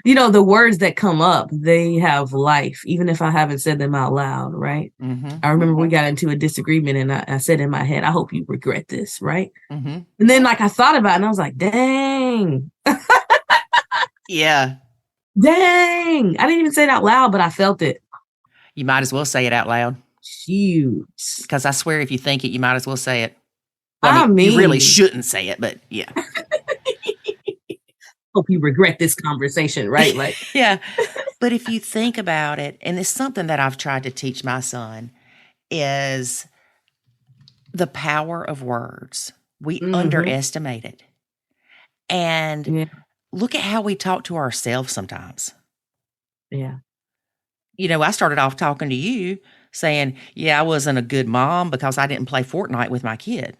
the words that come up, they have life, even if I haven't said them out loud, right? I remember we got into a disagreement and I said in my head, I hope you regret this, right? And then I thought about it and I was like, dang. Yeah. Dang. I didn't even say it out loud, but I felt it. You might as well say it out loud. Shoot. Because I swear if you think it, you might as well say it. Well, I mean, you really shouldn't say it, but yeah. Hope you regret this conversation, right? Like, yeah. But if you think about it, and it's something that I've tried to teach my son, is the power of words. We underestimate it. And look at how we talk to ourselves sometimes. Yeah. I started off talking to you saying, I wasn't a good mom because I didn't play Fortnite with my kid.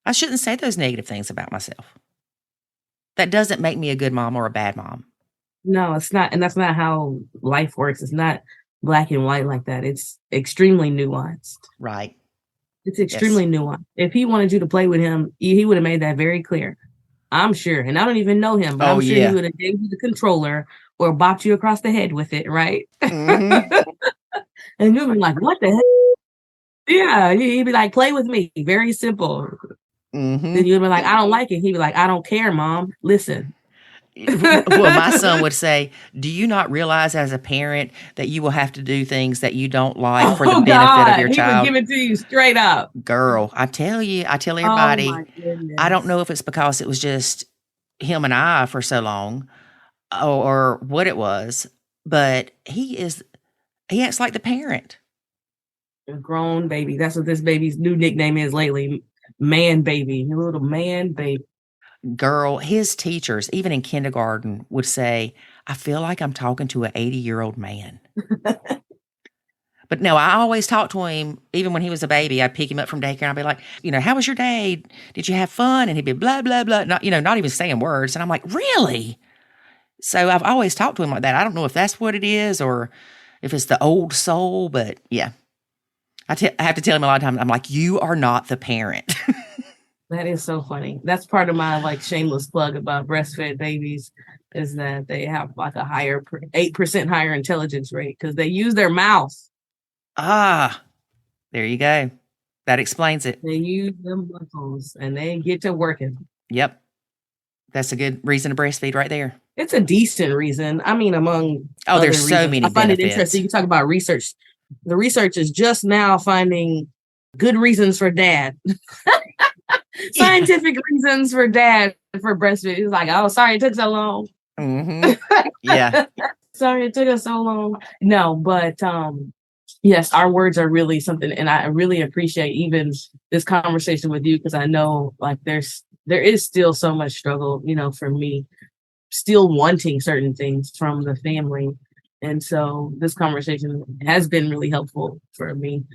I shouldn't say those negative things about myself. That doesn't make me a good mom or a bad mom. No, it's not. And that's not how life works. It's not black and white like that. It's extremely nuanced. Right. It's extremely nuanced. If he wanted you to play with him, he would have made that very clear. I'm sure. And I don't even know him, but I'm sure he would have gave you the controller or bopped you across the head with it, right? And you'd be like, what the heck? Yeah, he'd be like, play with me. Very simple. Then you'd be like, I don't like it. He'd be like, I don't care, Mom. Listen. Well, my son would say, do you not realize as a parent that you will have to do things that you don't like for the benefit of your child? He would give it to you straight up. Girl, I tell everybody, I don't know if it's because it was just him and I for so long or what it was, but he acts like the parent. A grown baby. That's what this baby's new nickname is lately. Man baby. Your little man baby. Girl, his teachers, even in kindergarten, would say, I feel like I'm talking to an 80-year-old man. But no, I always talked to him, even when he was a baby. I'd pick him up from daycare and I'd be like, how was your day? Did you have fun? And he'd be blah, blah, blah. Not even saying words. And I'm like, really? So I've always talked to him like that. I don't know if that's what it is or if it's the old soul, but yeah. I have to tell him a lot of times, I'm like, you are not the parent. That is so funny. That's part of my shameless plug about breastfed babies is that they have a higher 8% higher intelligence rate because they use their mouth. Ah, there you go. That explains it. They use them muscles and they get to working. Yep. That's a good reason to breastfeed right there. It's a decent reason. I mean, among other there's so reasons. many I find it benefits. interesting. You talk about research. The research is just now finding good reasons for dad. Scientific reasons for dad for breastfeeding. He's like, oh, sorry it took so long. Yeah. Sorry it took us so long. No, but yes, our words are really something, and I really appreciate even this conversation with you, because I know like there is still so much struggle, for me, still wanting certain things from the family. And so this conversation has been really helpful for me,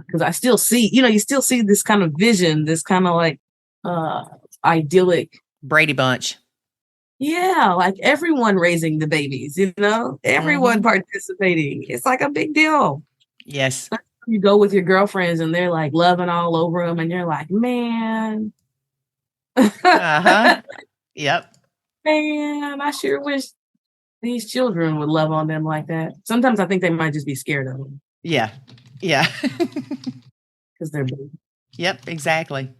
because I still see, you still see this kind of vision, this kind of like idyllic Brady Bunch. Yeah, like everyone raising the babies, everyone participating. It's like a big deal. Yes. You go with your girlfriends and they're like loving all over them, and you're like, man. Yep. Man, I sure wish these children would love on them like that. Sometimes I think they might just be scared of them. Yeah. Yeah. Because they're big. Yep, exactly.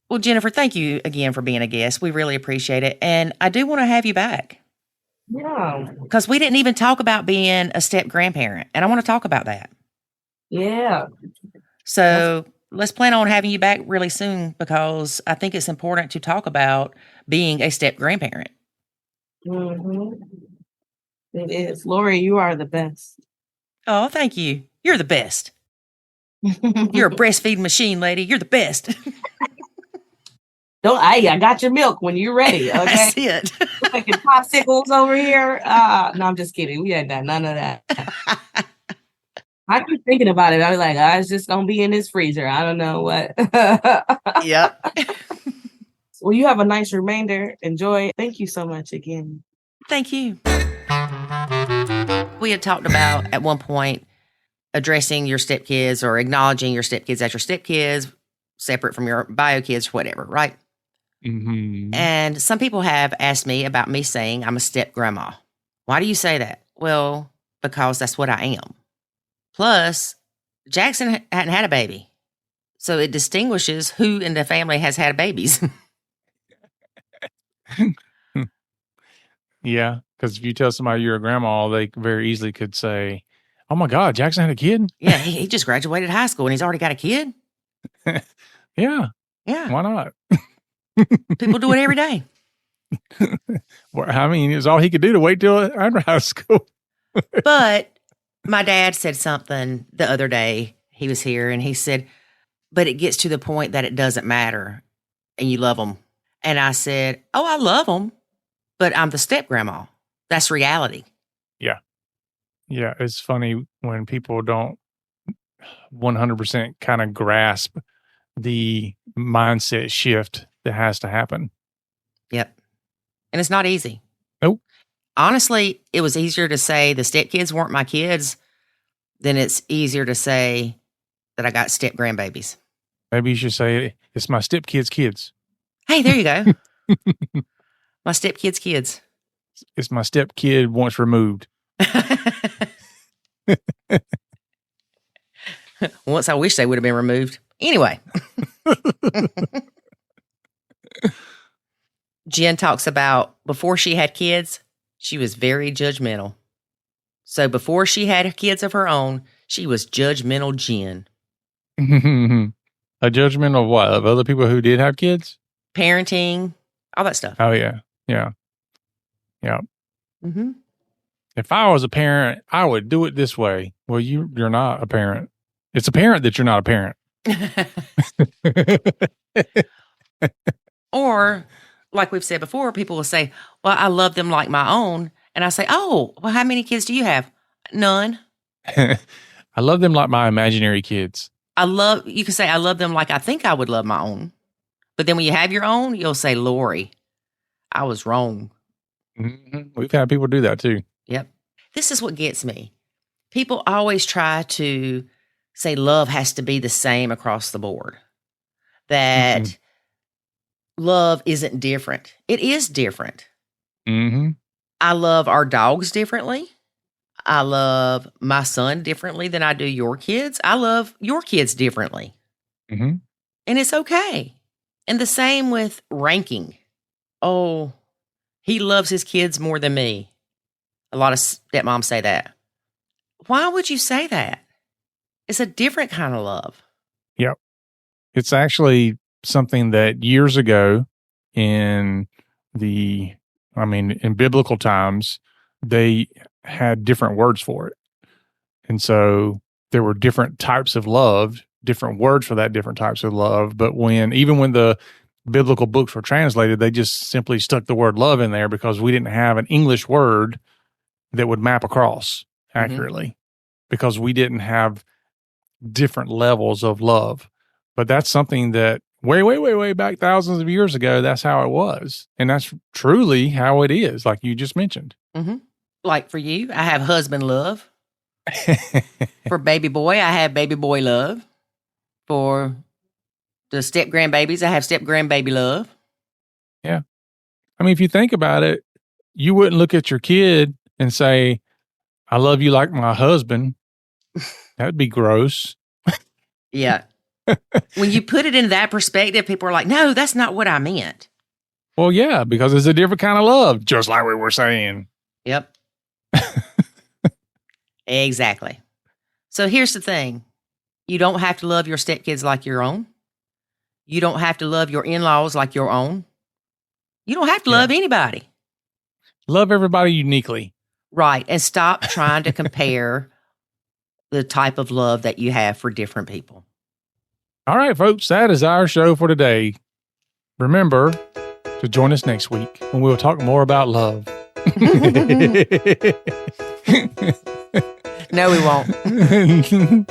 Well, Jennifer, thank you again for being a guest. We really appreciate it. And I do want to have you back. Yeah. Because we didn't even talk about being a step grandparent. And I want to talk about that. Yeah. So let's plan on having you back really soon, because I think it's important to talk about being a step grandparent. Mm-hmm. It is. Lori, you are the best. Oh, thank you. You're the best. You're a breastfeeding machine, lady. You're the best. I got your milk when you're ready. Okay. That's it. Making popsicles over here. No, I'm just kidding. We had none of that. I keep thinking about it. I was like, it's just gonna be in this freezer. I don't know what. Yep. Well, you have a nice remainder. Enjoy. Thank you so much again. Thank you. We had talked about at one point addressing your stepkids or acknowledging your stepkids as your stepkids, separate from your bio kids, whatever, right? Mm-hmm. And some people have asked me about me saying I'm a step grandma. Why do you say that? Well, because that's what I am. Plus, Jackson hadn't had a baby. So it distinguishes who in the family has had babies. Yeah, because if you tell somebody you're a grandma, they very easily could say, oh my God, Jackson had a kid? Yeah, he just graduated high school and he's already got a kid. Yeah. Yeah. Why not? People do it every day. I mean, it was all he could do to wait till after high school. But my dad said something the other day. He was here and he said, but it gets to the point that it doesn't matter and you love them. And I said, oh, I love them, but I'm the step grandma. That's reality. Yeah. Yeah. It's funny when people don't 100% kind of grasp the mindset shift that has to happen. Yep. And it's not easy. Nope. Honestly, it was easier to say the stepkids weren't my kids than it's easier to say that I got step grandbabies. Maybe you should say it's my stepkids' kids. Hey, there you go. My stepkids' kids. It's my stepkid once removed. Once I wish they would have been removed. Anyway. Jenn talks about before she had kids, she was very judgmental. So before she had kids of her own, she was judgmental Jenn. A judgment of what? Of other people who did have kids? Parenting, all that stuff. Oh, yeah. Yeah. Yeah. Mm-hmm. If I was a parent, I would do it this way. Well, you're not a parent. It's apparent that you're not a parent. Or, like we've said before, people will say, well, I love them like my own. And I say, oh, well, how many kids do you have? None. I love them like my imaginary kids. You can say, I love them like I think I would love my own. But then when you have your own, you'll say, Lori, I was wrong. Mm-hmm. We've had people do that too. Yep. This is what gets me. People always try to say love has to be the same across the board. That love isn't different. It is different. Mm-hmm. I love our dogs differently. I love my son differently than I do your kids. I love your kids differently. Mm-hmm. And it's okay. And the same with ranking. Oh, He loves his kids more than me. A lot of stepmoms say that. Why would you say that? It's a different kind of love. Yep. It's actually something that years ago in biblical times, they had different words for it. And so there were different types of love, different words for that different types of love. But even when the biblical books were translated, they just simply stuck the word love in there because we didn't have an English word that would map across accurately because we didn't have different levels of love. But that's something that way back thousands of years ago, that's how it was. And that's truly how it is, like you just mentioned. Mm-hmm. Like for you, I have husband love. For baby boy, I have baby boy love. For the step grandbabies, I have step grandbaby love. Yeah. I mean, if you think about it, you wouldn't look at your kid and say, I love you like my husband. That'd be gross. Yeah. When you put it in that perspective, people are like, no, that's not what I meant. Well, yeah, because it's a different kind of love, just like we were saying. Yep. Exactly. So here's the thing. You don't have to love your stepkids like your own. You don't have to love your in-laws like your own. You don't have to love anybody. Love everybody uniquely. Right. And stop trying to compare the type of love that you have for different people. All right, folks, that is our show for today. Remember to join us next week when we'll talk more about love. No, we won't.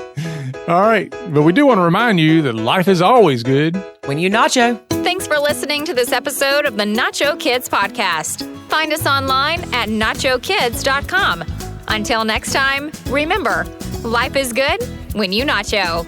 All right. But we do want to remind you that life is always good when you nacho. Thanks for listening to this episode of the Nacho Kids Podcast. Find us online at nachokids.com. Until next time, remember, life is good when you nacho.